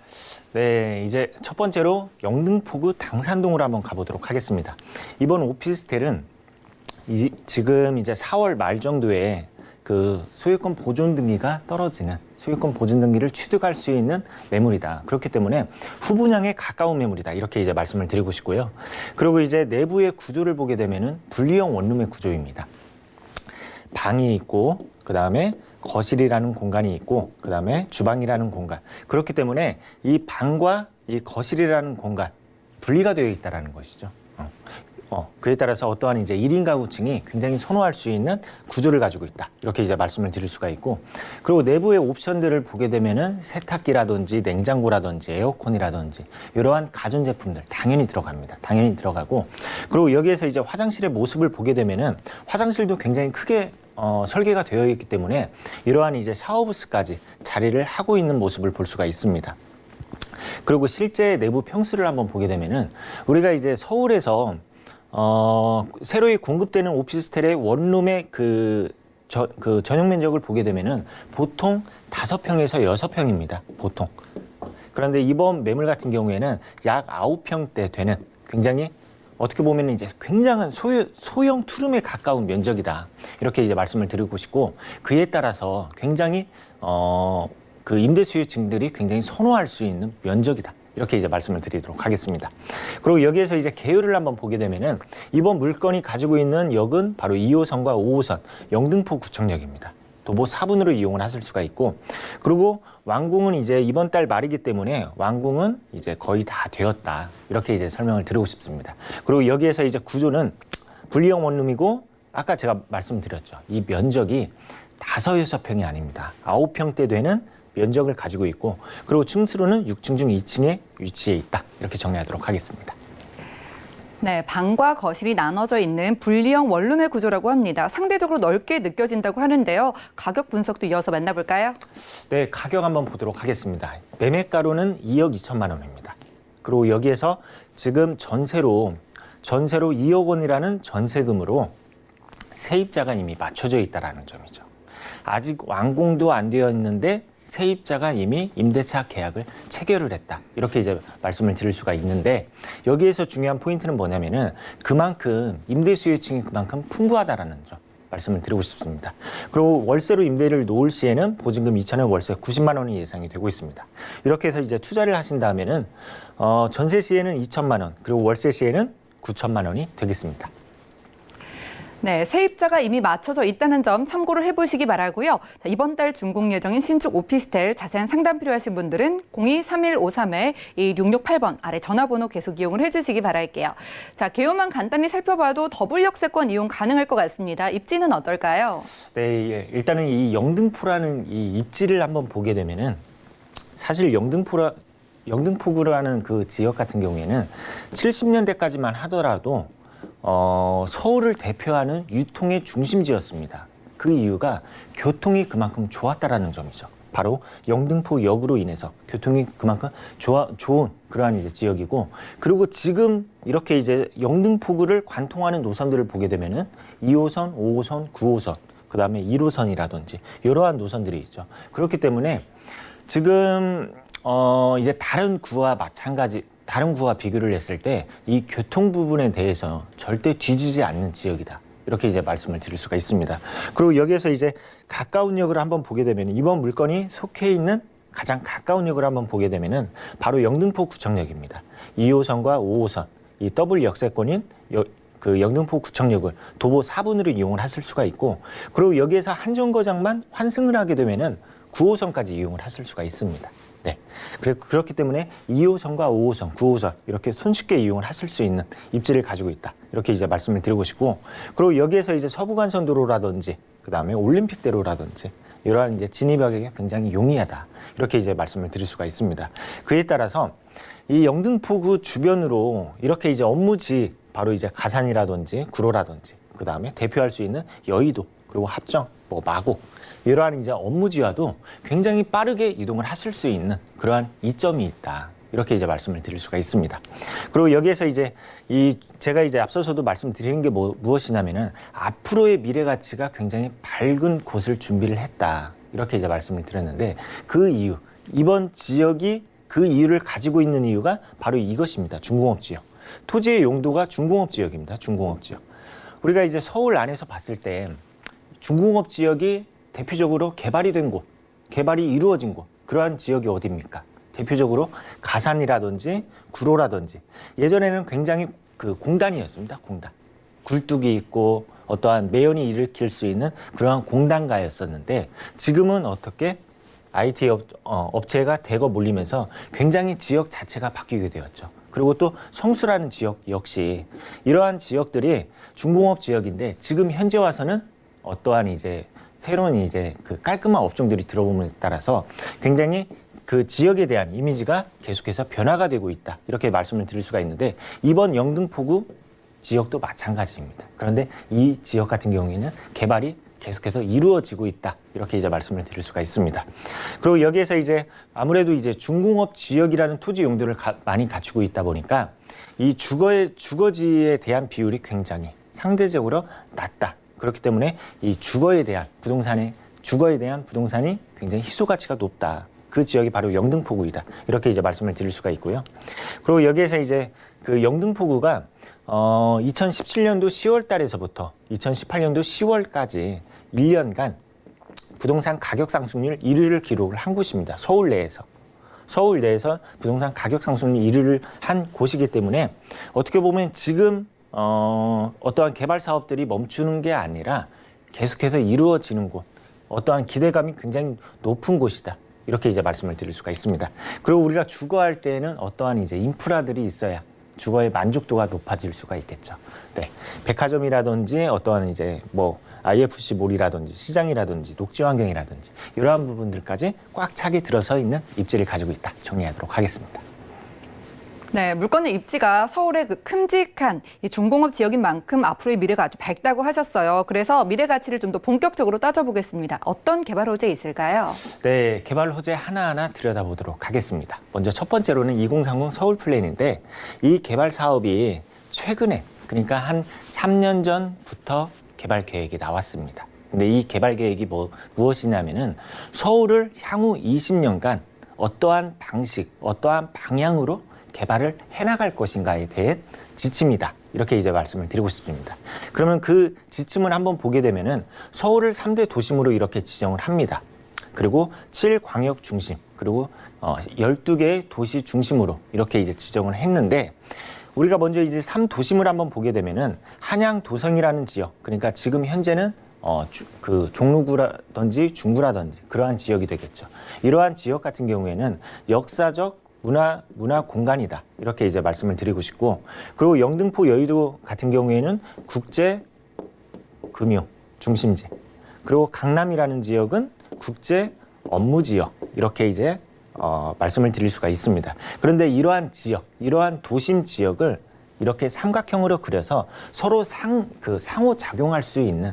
네, 이제 첫 번째로 영등포구 당산동으로 한번 가보도록 하겠습니다. 이번 오피스텔은 지금 이제 4월 말 정도에 그 소유권 보존 등기가 떨어지는, 소유권 보존 등기를 취득할 수 있는 매물이다. 그렇기 때문에 후분양에 가까운 매물이다, 이렇게 이제 말씀을 드리고 싶고요. 그리고 이제 내부의 구조를 보게 되면은 분리형 원룸의 구조입니다. 방이 있고, 그 다음에 거실이라는 공간이 있고, 그 다음에 주방이라는 공간. 그렇기 때문에 이 방과 이 거실이라는 공간 분리가 되어 있다라는 것이죠. 그에 따라서 어떠한 이제 1인 가구층이 굉장히 선호할 수 있는 구조를 가지고 있다, 이렇게 이제 말씀을 드릴 수가 있고, 그리고 내부의 옵션들을 보게 되면은 세탁기라든지 냉장고라든지 에어컨이라든지 이러한 가전제품들 당연히 들어갑니다. 당연히 들어가고, 그리고 여기에서 이제 화장실의 모습을 보게 되면은 화장실도 굉장히 크게 설계가 되어 있기 때문에 이러한 이제 샤워부스까지 자리를 하고 있는 모습을 볼 수가 있습니다. 그리고 실제 내부 평수를 한번 보게 되면은 우리가 이제 서울에서 새로이 공급되는 오피스텔의 원룸의 그 전용 면적을 보게 되면은 보통 5평에서 6평입니다. 보통. 그런데 이번 매물 같은 경우에는 약 9평대 되는, 굉장히 어떻게 보면 이제 굉장한 소형 투룸에 가까운 면적이다, 이렇게 이제 말씀을 드리고 싶고, 그에 따라서 굉장히 그 임대 수요층들이 굉장히 선호할 수 있는 면적이다, 이렇게 이제 말씀을 드리도록 하겠습니다. 그리고 여기에서 이제 개요를 한번 보게 되면은 이번 물건이 가지고 있는 역은 바로 2호선과 5호선 영등포 구청역입니다. 도보 4분으로 이용을 하실 수가 있고, 그리고 완공은 이제 이번 달 말이기 때문에 완공은 이제 거의 다 되었다, 이렇게 이제 설명을 드리고 싶습니다. 그리고 여기에서 이제 구조는 분리형 원룸이고, 아까 제가 말씀드렸죠. 이 면적이 5, 6평이 아닙니다. 9평대 되는 면적을 가지고 있고, 그리고 층수로는 6층 중 2층에 위치해 있다, 이렇게 정리하도록 하겠습니다. 네, 방과 거실이 나눠져 있는 분리형 원룸의 구조라고 합니다. 상대적으로 넓게 느껴진다고 하는데요. 가격 분석도 이어서 만나볼까요? 네, 가격 한번 보도록 하겠습니다. 매매가로는 2억 2천만 원입니다. 그리고 여기에서 지금 전세로 2억 원이라는 전세금으로 세입자가 이미 맞춰져 있다는 점이죠. 아직 완공도 안 되어 있는데 세입자가 이미 임대차 계약을 체결을 했다, 이렇게 이제 말씀을 드릴 수가 있는데, 여기에서 중요한 포인트는 뭐냐면은 그만큼 임대 수요층이 그만큼 풍부하다라는 점 말씀을 드리고 싶습니다. 그리고 월세로 임대를 놓을 시에는 보증금 2천에 월세 90만 원이 예상이 되고 있습니다. 이렇게 해서 이제 투자를 하신 다음에는 전세 시에는 2천만 원, 그리고 월세 시에는 9천만 원이 되겠습니다. 네, 세입자가 이미 맞춰져 있다는 점 참고를 해보시기 바라고요. 자, 이번 달 준공 예정인 신축 오피스텔 자세한 상담 필요하신 분들은 02-3153-2668번 아래 전화번호 계속 이용을 해주시기 바랄게요. 자, 개요만 간단히 살펴봐도 더블 역세권 이용 가능할 것 같습니다. 입지는 어떨까요? 네, 예. 일단은 이 영등포라는 이 입지를 한번 보게 되면은 사실 영등포구라는 그 지역 같은 경우에는 70년대까지만 하더라도 서울을 대표하는 유통의 중심지였습니다. 그 이유가 교통이 그만큼 좋았다라는 점이죠. 바로 영등포역으로 인해서 교통이 그만큼 좋은 그러한 이제 지역이고, 그리고 지금 이렇게 이제 영등포구를 관통하는 노선들을 보게 되면은 2호선, 5호선, 9호선, 그 다음에 1호선이라든지 이러한 노선들이 있죠. 그렇기 때문에 지금 이제 다른 구와 비교를 했을 때 이 교통 부분에 대해서 절대 뒤지지 않는 지역이다. 이렇게 이제 말씀을 드릴 수가 있습니다. 그리고 여기에서 이제 가까운 역을 한번 보게 되면 이번 물건이 속해 있는 가장 가까운 역을 한번 보게 되면은 바로 영등포 구청역입니다. 2호선과 5호선 이 더블 역세권인 그 영등포 구청역을 도보 4분으로 이용을 하실 수가 있고, 그리고 여기에서 한 정거장만 환승을 하게 되면은 9호선까지 이용을 하실 수가 있습니다. 네. 그렇기 때문에 2호선과 5호선, 9호선 이렇게 손쉽게 이용을 하실 수 있는 입지를 가지고 있다. 이렇게 이제 말씀을 드리고 싶고, 그리고 여기에서 이제 서부간선도로라든지 그 다음에 올림픽대로라든지 이러한 이제 진입하기가 굉장히 용이하다. 이렇게 이제 말씀을 드릴 수가 있습니다. 그에 따라서 이 영등포구 주변으로 이렇게 이제 업무지 바로 이제 가산이라든지 구로라든지 그 다음에 대표할 수 있는 여의도 그리고 합정, 마곡 이러한 이제 업무지와도 굉장히 빠르게 이동을 하실 수 있는 그러한 이점이 있다. 이렇게 이제 말씀을 드릴 수가 있습니다. 그리고 여기에서 이제 제가 이제 앞서서도 말씀드리는 게 무엇이냐면은 앞으로의 미래 가치가 굉장히 밝은 곳을 준비를 했다. 이렇게 이제 말씀을 드렸는데 그 이유, 이번 지역이 그 이유를 가지고 있는 이유가 바로 이것입니다. 중공업 지역. 토지의 용도가 중공업 지역입니다. 중공업 지역. 우리가 이제 서울 안에서 봤을 때 중공업 지역이 대표적으로 개발이 된 곳, 개발이 이루어진 곳, 그러한 지역이 어디입니까? 대표적으로 가산이라든지 구로라든지 예전에는 굉장히 그 공단이었습니다. 공단. 굴뚝이 있고 어떠한 매연이 일으킬 수 있는 그러한 공단가였었는데 지금은 어떻게 IT 업체가 대거 몰리면서 굉장히 지역 자체가 바뀌게 되었죠. 그리고 또 성수라는 지역 역시 이러한 지역들이 중공업 지역인데 지금 현재 와서는 어떠한 이제 새로운 이제 그 깔끔한 업종들이 들어옴에 따라서 굉장히 그 지역에 대한 이미지가 계속해서 변화가 되고 있다. 이렇게 말씀을 드릴 수가 있는데 이번 영등포구 지역도 마찬가지입니다. 그런데 이 지역 같은 경우에는 개발이 계속해서 이루어지고 있다. 이렇게 이제 말씀을 드릴 수가 있습니다. 그리고 여기에서 이제 아무래도 이제 중공업 지역이라는 토지 용도를 많이 갖추고 있다 보니까 이 주거지에 대한 비율이 굉장히 상대적으로 낮다. 그렇기 때문에 이 주거에 대한 부동산이 굉장히 희소 가치가 높다. 그 지역이 바로 영등포구이다. 이렇게 이제 말씀을 드릴 수가 있고요. 그리고 여기에서 이제 그 영등포구가 2017년도 10월 달에서부터 2018년도 10월까지 1년간 부동산 가격 상승률 1위를 기록을 한 곳입니다. 서울 내에서 부동산 가격 상승률 1위를 한 곳이기 때문에 어떻게 보면 지금 어떠한 개발 사업들이 멈추는 게 아니라 계속해서 이루어지는 곳, 어떠한 기대감이 굉장히 높은 곳이다. 이렇게 이제 말씀을 드릴 수가 있습니다. 그리고 우리가 주거할 때는 어떠한 이제 인프라들이 있어야 주거의 만족도가 높아질 수가 있겠죠. 네. 백화점이라든지 어떠한 이제 IFC 몰이라든지 시장이라든지 녹지 환경이라든지 이러한 부분들까지 꽉 차게 들어서 있는 입지를 가지고 있다. 정리하도록 하겠습니다. 네, 물건의 입지가 서울의 그 큼직한 이 중공업 지역인 만큼 앞으로의 미래가 아주 밝다고 하셨어요. 그래서 미래 가치를 좀 더 본격적으로 따져보겠습니다. 어떤 개발 호재 있을까요? 네, 개발 호재 하나하나 들여다보도록 하겠습니다. 먼저 첫 번째로는 2030 서울 플랜인데 이 개발 사업이 최근에 그러니까 한 3년 전부터 개발 계획이 나왔습니다. 근데 이 개발 계획이 무엇이냐면은 서울을 향후 20년간 어떠한 방식, 어떠한 방향으로 개발을 해나갈 것인가에 대한 지침이다. 이렇게 이제 말씀을 드리고 싶습니다. 그러면 그 지침을 한번 보게 되면은 서울을 3대 도심으로 이렇게 지정을 합니다. 그리고 7광역 중심, 그리고 12개의 도시 중심으로 이렇게 이제 지정을 했는데 우리가 먼저 이제 3도심을 한번 보게 되면은 한양 도성이라는 지역, 그러니까 지금 현재는 그 종로구라든지 중구라든지 그러한 지역이 되겠죠. 이러한 지역 같은 경우에는 역사적 문화 공간이다. 이렇게 이제 말씀을 드리고 싶고, 그리고 영등포 여의도 같은 경우에는 국제 금융 중심지, 그리고 강남이라는 지역은 국제 업무 지역, 이렇게 이제 말씀을 드릴 수가 있습니다. 그런데 이러한 지역, 이러한 도심 지역을 이렇게 삼각형으로 그려서 서로 상호 작용할 수 있는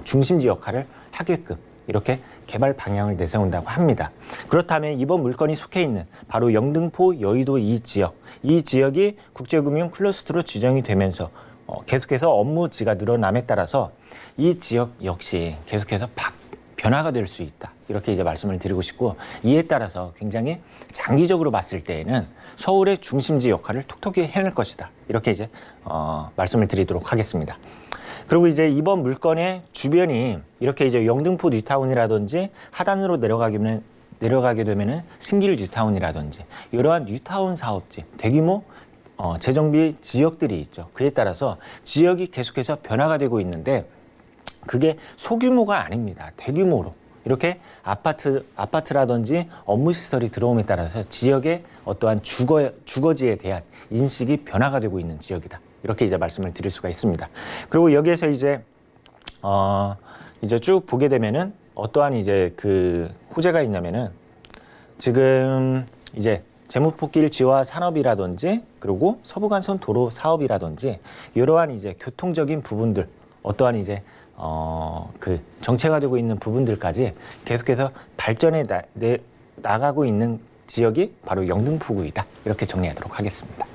중심지 역할을 하게끔 이렇게 개발 방향을 내세운다고 합니다. 그렇다면 이번 물건이 속해 있는 바로 영등포 여의도 이 지역이 국제금융 클러스터로 지정이 되면서 계속해서 업무지가 늘어남에 따라서 이 지역 역시 계속해서 변화가 될 수 있다. 이렇게 이제 말씀을 드리고 싶고, 이에 따라서 굉장히 장기적으로 봤을 때에는 서울의 중심지 역할을 톡톡히 해낼 것이다. 이렇게 이제 말씀을 드리도록 하겠습니다. 그리고 이제 이번 물건의 주변이 이렇게 이제 영등포 뉴타운이라든지 하단으로 내려가게 되면은 신길 뉴타운이라든지 이러한 뉴타운 사업지, 대규모 재정비 지역들이 있죠. 그에 따라서 지역이 계속해서 변화가 되고 있는데, 그게 소규모가 아닙니다. 대규모로 이렇게 아파트라든지 업무 시설이 들어옴에 따라서 지역의 어떠한 주거지에 대한 인식이 변화가 되고 있는 지역이다. 이렇게 이제 말씀을 드릴 수가 있습니다. 그리고 여기에서 이제 쭉 보게 되면은 어떠한 이제 그 호재가 있냐면은, 지금 이제 제무폭길 지화 산업이라든지 그리고 서부간선 도로 사업이라든지 이러한 이제 교통적인 부분들, 어떠한 이제 그 정체가 되고 있는 부분들까지 계속해서 발전해 나가고 있는 지역이 바로 영등포구이다. 이렇게 정리하도록 하겠습니다.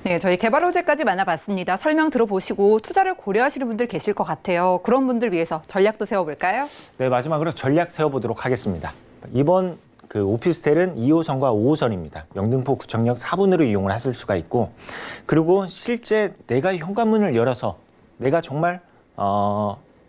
네, 저희 개발 호재까지 만나봤습니다. 설명 들어보시고 투자를 고려하시는 분들 계실 것 같아요. 그런 분들 위해서 전략도 세워볼까요? 네, 마지막으로 전략 세워보도록 하겠습니다. 이번 그 오피스텔은 2호선과 5호선입니다. 영등포 구청역 4분으로 이용을 하실 수가 있고, 그리고 실제 내가 현관문을 열어서 내가 정말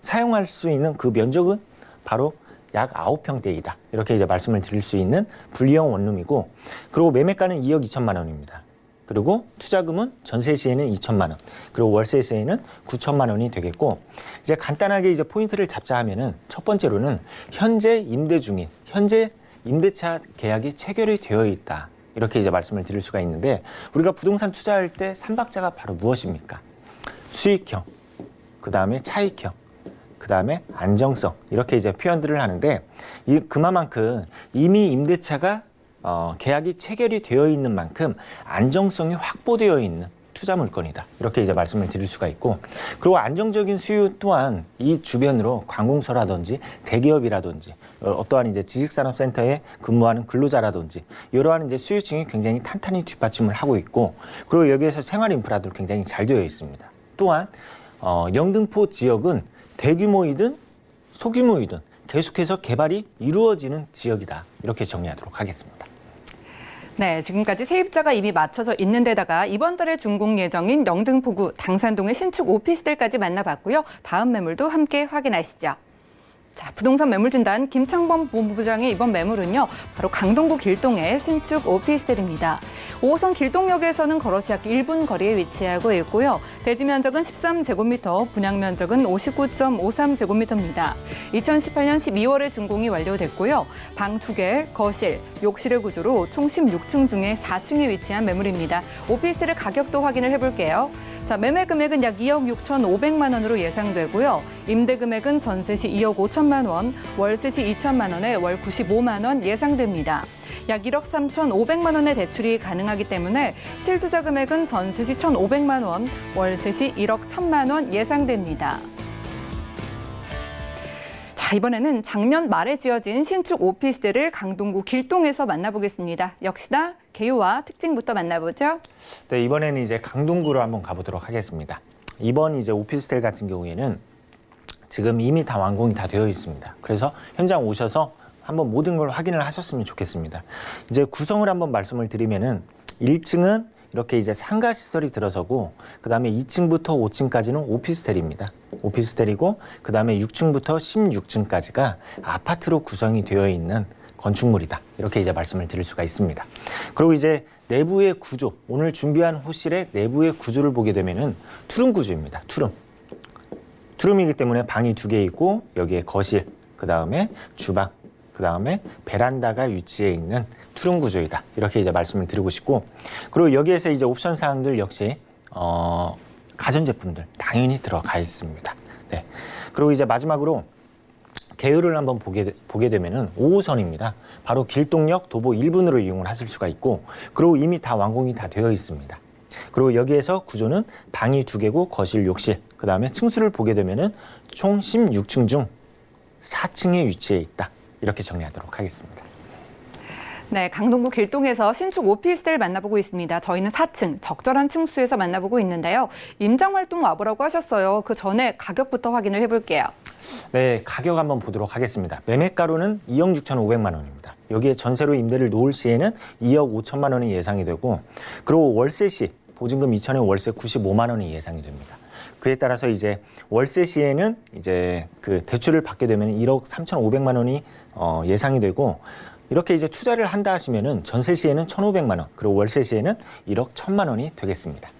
사용할 수 있는 그 면적은 바로 약 9평대이다. 이렇게 이제 말씀을 드릴 수 있는 분리형 원룸이고, 그리고 매매가는 2억 2천만 원입니다. 그리고 투자금은 전세 시에는 2천만 원, 그리고 월세 시에는 9천만 원이 되겠고, 이제 간단하게 이제 포인트를 잡자 하면은 첫 번째로는 현재 임대 중인, 현재 임대차 계약이 체결이 되어 있다. 이렇게 이제 말씀을 드릴 수가 있는데, 우리가 부동산 투자할 때 삼박자가 바로 무엇입니까? 수익형, 그 다음에 차익형, 그 다음에 안정성, 이렇게 이제 표현들을 하는데, 그만큼 이미 임대차가 계약이 체결이 되어 있는 만큼 안정성이 확보되어 있는 투자 물건이다. 이렇게 이제 말씀을 드릴 수가 있고, 그리고 안정적인 수요 또한 이 주변으로 관공서라든지 대기업이라든지 어떠한 이제 지식산업센터에 근무하는 근로자라든지 이러한 이제 수요층이 굉장히 탄탄히 뒷받침을 하고 있고, 그리고 여기에서 생활 인프라도 굉장히 잘 되어 있습니다. 또한 영등포 지역은 대규모이든 소규모이든 계속해서 개발이 이루어지는 지역이다. 이렇게 정리하도록 하겠습니다. 네, 지금까지 세입자가 이미 맞춰져 있는 데다가 이번 달에 준공 예정인 영등포구 당산동의 신축 오피스텔까지 만나봤고요. 다음 매물도 함께 확인하시죠. 자, 부동산 매물진단 김창범 본부장의 이번 매물은요, 바로 강동구 길동의 신축 오피스텔입니다. 5호선 길동역에서는 걸어서 약 1분 거리에 위치하고 있고요. 대지 면적은 13제곱미터, 분양 면적은 59.53제곱미터입니다. 2018년 12월에 준공이 완료됐고요. 방 2개, 거실, 욕실의 구조로 총 16층 중에 4층에 위치한 매물입니다. 오피스텔의 가격도 확인을 해볼게요. 자, 매매 금액은 약 2억 6,500만 원으로 예상되고요. 임대 금액은 전세 시 2억 5천만 원, 월세 시 2천만 원에 월 95만 원 예상됩니다. 약 1억 3,500만 원의 대출이 가능하기 때문에 실투자 금액은 전세 시 1,500만 원, 월세 시 1억 1,000만 원 예상됩니다. 자, 이번에는 작년 말에 지어진 신축 오피스텔을 강동구 길동에서 만나보겠습니다. 역시나 개요와 특징부터 만나보죠. 네, 이번에는 이제 강동구로 한번 가보도록 하겠습니다. 이번 이제 오피스텔 같은 경우에는 지금 이미 다 완공이 다 되어 있습니다. 그래서 현장 오셔서 한번 모든 걸 확인을 하셨으면 좋겠습니다. 이제 구성을 한번 말씀을 드리면은 1층은 이렇게 이제 상가 시설이 들어서고, 그 다음에 2층부터 5층까지는 오피스텔입니다. 오피스텔이고, 그 다음에 6층부터 16층까지가 아파트로 구성이 되어 있는 건축물이다. 이렇게 이제 말씀을 드릴 수가 있습니다. 그리고 이제 내부의 구조, 오늘 준비한 호실의 내부의 구조를 보게 되면은 투룸 구조입니다. 투룸이기 때문에 방이 2개 있고 여기에 거실, 그 다음에 주방, 그 다음에 베란다가 위치해 있는 투룸 구조이다. 이렇게 이제 말씀을 드리고 싶고, 그리고 여기에서 이제 옵션 사항들 역시 가전제품들 당연히 들어가 있습니다. 네. 그리고 이제 마지막으로 계율을 한번 보게 되면은 5호선입니다. 바로 길동역 도보 1분으로 이용을 하실 수가 있고, 그리고 이미 다 완공이 다 되어 있습니다. 그리고 여기에서 구조는 방이 2개고 거실, 욕실, 그 다음에 층수를 보게 되면은 총 16층 중 4층에 위치해 있다. 이렇게 정리하도록 하겠습니다. 네, 강동구 길동에서 신축 오피스텔 만나보고 있습니다. 저희는 4층, 적절한 층수에서 만나보고 있는데요. 임장활동 와보라고 하셨어요. 그 전에 가격부터 확인을 해볼게요. 네, 가격 한번 보도록 하겠습니다. 매매가로는 2억 6,500만 원입니다. 여기에 전세로 임대를 놓을 시에는 2억 5천만 원이 예상이 되고, 그리고 월세 시 보증금 2천에 월세 95만 원이 예상이 됩니다. 그에 따라서 이제 월세 시에는 이제 그 대출을 받게 되면 1억 3,500만 원이 예상이 되고, 이렇게 이제 투자를 한다 하시면은 전세 시에는 1,500만 원, 그리고 월세 시에는 1억 1,000만 원이 되겠습니다.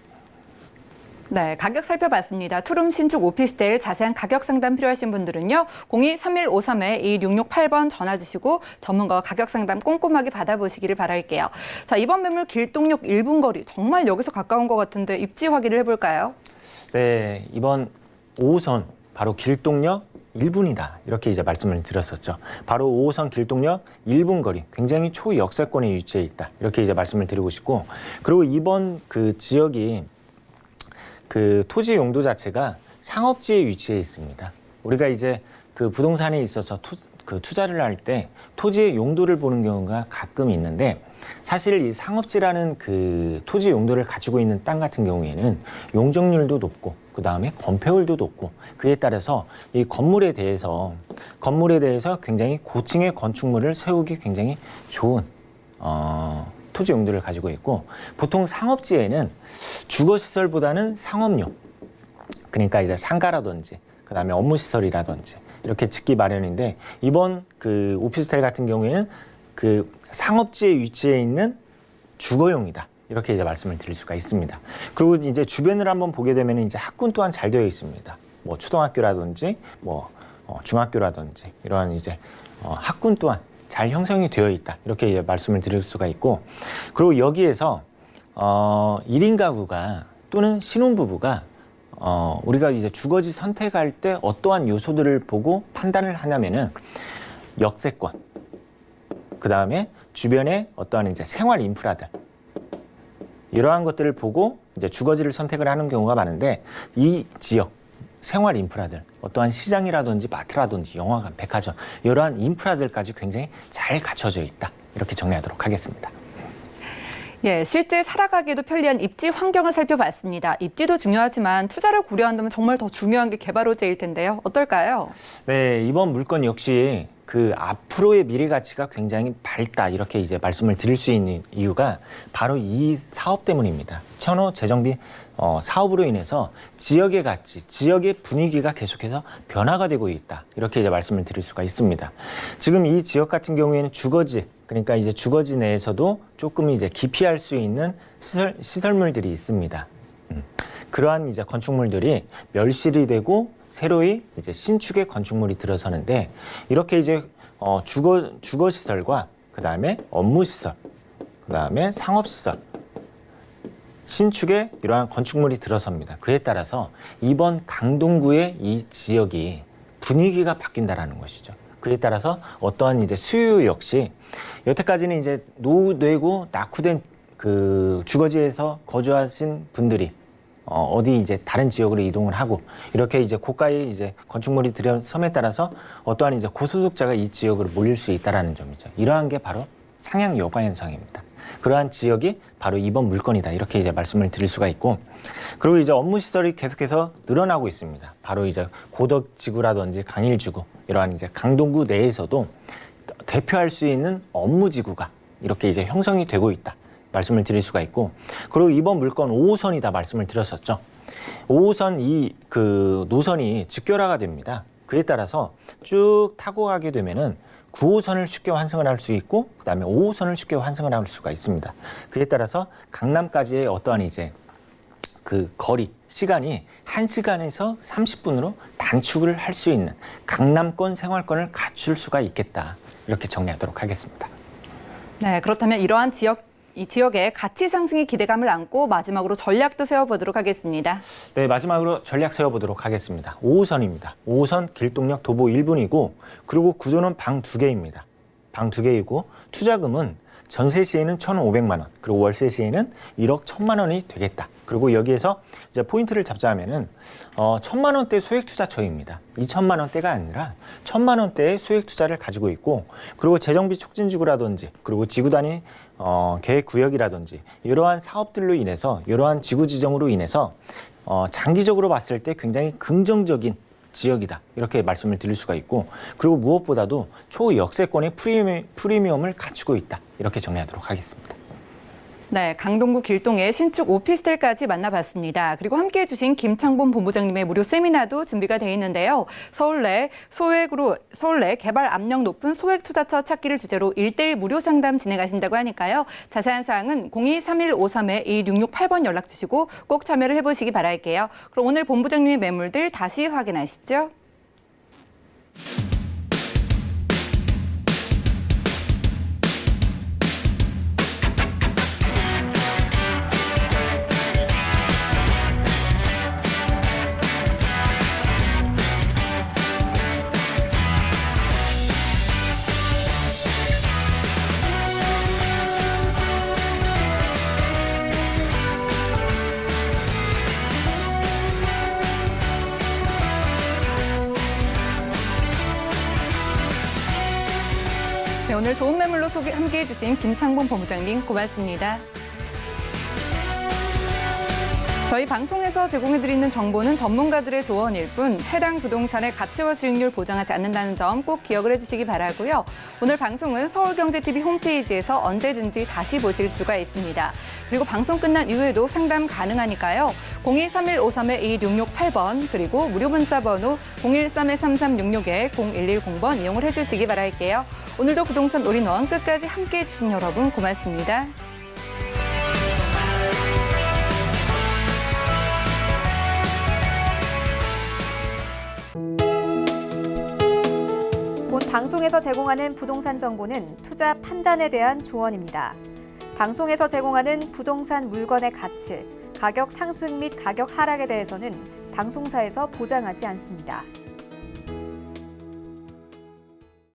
네, 가격 살펴봤습니다. 투룸 신축 오피스텔 자세한 가격 상담 필요하신 분들은요. 02-3153-2668번 전화 주시고 전문가와 가격 상담 꼼꼼하게 받아보시기를 바랄게요. 자, 이번 매물 길동역 1분 거리 정말 여기서 가까운 것 같은데 입지 확인을 해볼까요? 네, 이번 5호선 바로 길동역 1분이다. 이렇게 이제 말씀을 드렸었죠. 바로 5호선 길동역 1분 거리, 굉장히 초역세권에 위치해 있다. 이렇게 이제 말씀을 드리고 싶고, 그리고 이번 그 지역이 그 토지 용도 자체가 상업지에 위치해 있습니다. 우리가 이제 그 부동산에 있어서 투자를 할 때 토지의 용도를 보는 경우가 가끔 있는데, 사실 이 상업지라는 그 토지 용도를 가지고 있는 땅 같은 경우에는 용적률도 높고, 그 다음에 건폐율도 높고, 그에 따라서 이 건물에 대해서 굉장히 고층의 건축물을 세우기 굉장히 좋은 토지 용도를 가지고 있고, 보통 상업지에는 주거시설보다는 상업용, 그러니까 이제 상가라든지 그 다음에 업무시설이라든지 이렇게 짓기 마련인데, 이번 그 오피스텔 같은 경우에는 그 상업지에 위치해 있는 주거용이다. 이렇게 이제 말씀을 드릴 수가 있습니다. 그리고 이제 주변을 한번 보게 되면 이제 학군 또한 잘 되어 있습니다. 뭐 초등학교라든지 뭐 중학교라든지 이러한 이제 학군 또한 잘 형성이 되어 있다. 이렇게 이제 말씀을 드릴 수가 있고, 그리고 여기에서 1인 가구가 또는 신혼부부가 우리가 이제 주거지 선택할 때 어떠한 요소들을 보고 판단을 하냐면은 역세권, 그 다음에 주변에 어떠한 이제 생활 인프라들, 이러한 것들을 보고 이제 주거지를 선택을 하는 경우가 많은데, 이 지역 생활 인프라들, 어떠한 시장이라든지 마트라든지 영화관, 백화점, 이러한 인프라들까지 굉장히 잘 갖춰져 있다. 이렇게 정리하도록 하겠습니다. 예, 실제 살아가기에도 편리한 입지 환경을 살펴봤습니다. 입지도 중요하지만 투자를 고려한다면 정말 더 중요한 게 개발 호재일 텐데요. 어떨까요? 네, 이번 물건 역시 그 앞으로의 미래 가치가 굉장히 밝다. 이렇게 이제 말씀을 드릴 수 있는 이유가 바로 이 사업 때문입니다. 천호 재정비 사업으로 인해서 지역의 가치, 지역의 분위기가 계속해서 변화가 되고 있다. 이렇게 이제 말씀을 드릴 수가 있습니다. 지금 이 지역 같은 경우에는 주거지, 그러니까 이제 주거지 내에서도 조금 이제 기피할 수 있는 시설물들이 있습니다. 그러한 이제 건축물들이 멸실이 되고 새로이 이제 신축의 건축물이 들어서는데, 이렇게 이제 주거 시설과 그 다음에 업무 시설, 그 다음에 상업 시설, 신축의 이러한 건축물이 들어섭니다. 그에 따라서 이번 강동구의 이 지역이 분위기가 바뀐다라는 것이죠. 그에 따라서 어떠한 이제 수요 역시 여태까지는 이제 노후되고 낙후된 그 주거지에서 거주하신 분들이 어디 이제 다른 지역으로 이동을 하고, 이렇게 이제 고가의 이제 건축물이 들어섬에 따라서 어떠한 이제 고소득자가 이 지역으로 몰릴 수 있다라는 점이죠. 이러한 게 바로 상향 여가 현상입니다. 그러한 지역이 바로 이번 물건이다. 이렇게 이제 말씀을 드릴 수가 있고, 그리고 이제 업무 시설이 계속해서 늘어나고 있습니다. 바로 이제 고덕지구라든지 강일지구, 이러한 이제 강동구 내에서도 대표할 수 있는 업무지구가 이렇게 이제 형성이 되고 있다. 말씀을 드릴 수가 있고, 그리고 이번 물건 5호선이다 말씀을 드렸었죠. 5호선 이 그 노선이 직결화가 됩니다. 그에 따라서 쭉 타고 가게 되면은 9호선을 쉽게 환승을 할 수 있고 그다음에 5호선을 쉽게 환승을 할 수가 있습니다. 그에 따라서 강남까지의 어떠한 이제 그 거리, 시간이 1시간에서 30분으로 단축을 할 수 있는 강남권 생활권을 갖출 수가 있겠다. 이렇게 정리하도록 하겠습니다. 네, 그렇다면 이 지역의 가치 상승의 기대감을 안고 마지막으로 전략도 세워보도록 하겠습니다. 네, 마지막으로 전략 세워보도록 하겠습니다. 5호선입니다. 5호선 길동역 도보 1분이고 그리고 구조는 방 2개입니다. 방 2개이고 투자금은 전세 시에는 1,500만 원, 그리고 월세 시에는 1억 1,000만 원이 되겠다. 그리고 여기에서 이제 포인트를 잡자면은 1,000만 원대 소액 투자처입니다. 2,000만 원대가 아니라 1,000만 원대의 소액 투자를 가지고 있고, 그리고 재정비 촉진지구라든지, 그리고 지구 단위 계획 구역이라든지 이러한 사업들로 인해서, 이러한 지구 지정으로 인해서 장기적으로 봤을 때 굉장히 긍정적인 지역이다, 이렇게 말씀을 드릴 수가 있고, 그리고 무엇보다도 초역세권의 프리미엄을 갖추고 있다, 이렇게 정리하도록 하겠습니다. 네, 강동구 길동의 신축 오피스텔까지 만나봤습니다. 그리고 함께해 주신 김창범 본부장님의 무료 세미나도 준비가 되어 있는데요. 서울 내 개발 압력 높은 소액 투자처 찾기를 주제로 1:1 무료 상담 진행하신다고 하니까요. 자세한 사항은 02-3153-2668번 연락 주시고 꼭 참여를 해보시기 바랄게요. 그럼 오늘 본부장님의 매물들 다시 확인하시죠. 네, 오늘 좋은 매물로 함께해 주신 김창범 본부장님 고맙습니다. 저희 방송에서 제공해드리는 정보는 전문가들의 조언일 뿐 해당 부동산의 가치와 수익률 보장하지 않는다는 점 꼭 기억을 해주시기 바라고요. 오늘 방송은 서울경제TV 홈페이지에서 언제든지 다시 보실 수가 있습니다. 그리고 방송 끝난 이후에도 상담 가능하니까요. 02-3153-2668번 그리고 무료 문자 번호 013-3366-0110번 이용을 해주시기 바랄게요. 오늘도 부동산 올인원 끝까지 함께해 주신 여러분 고맙습니다. 본 방송에서 제공하는 부동산 정보는 투자 판단에 대한 조언입니다. 방송에서 제공하는 부동산 물건의 가치, 가격 상승 및 가격 하락에 대해서는 방송사에서 보장하지 않습니다.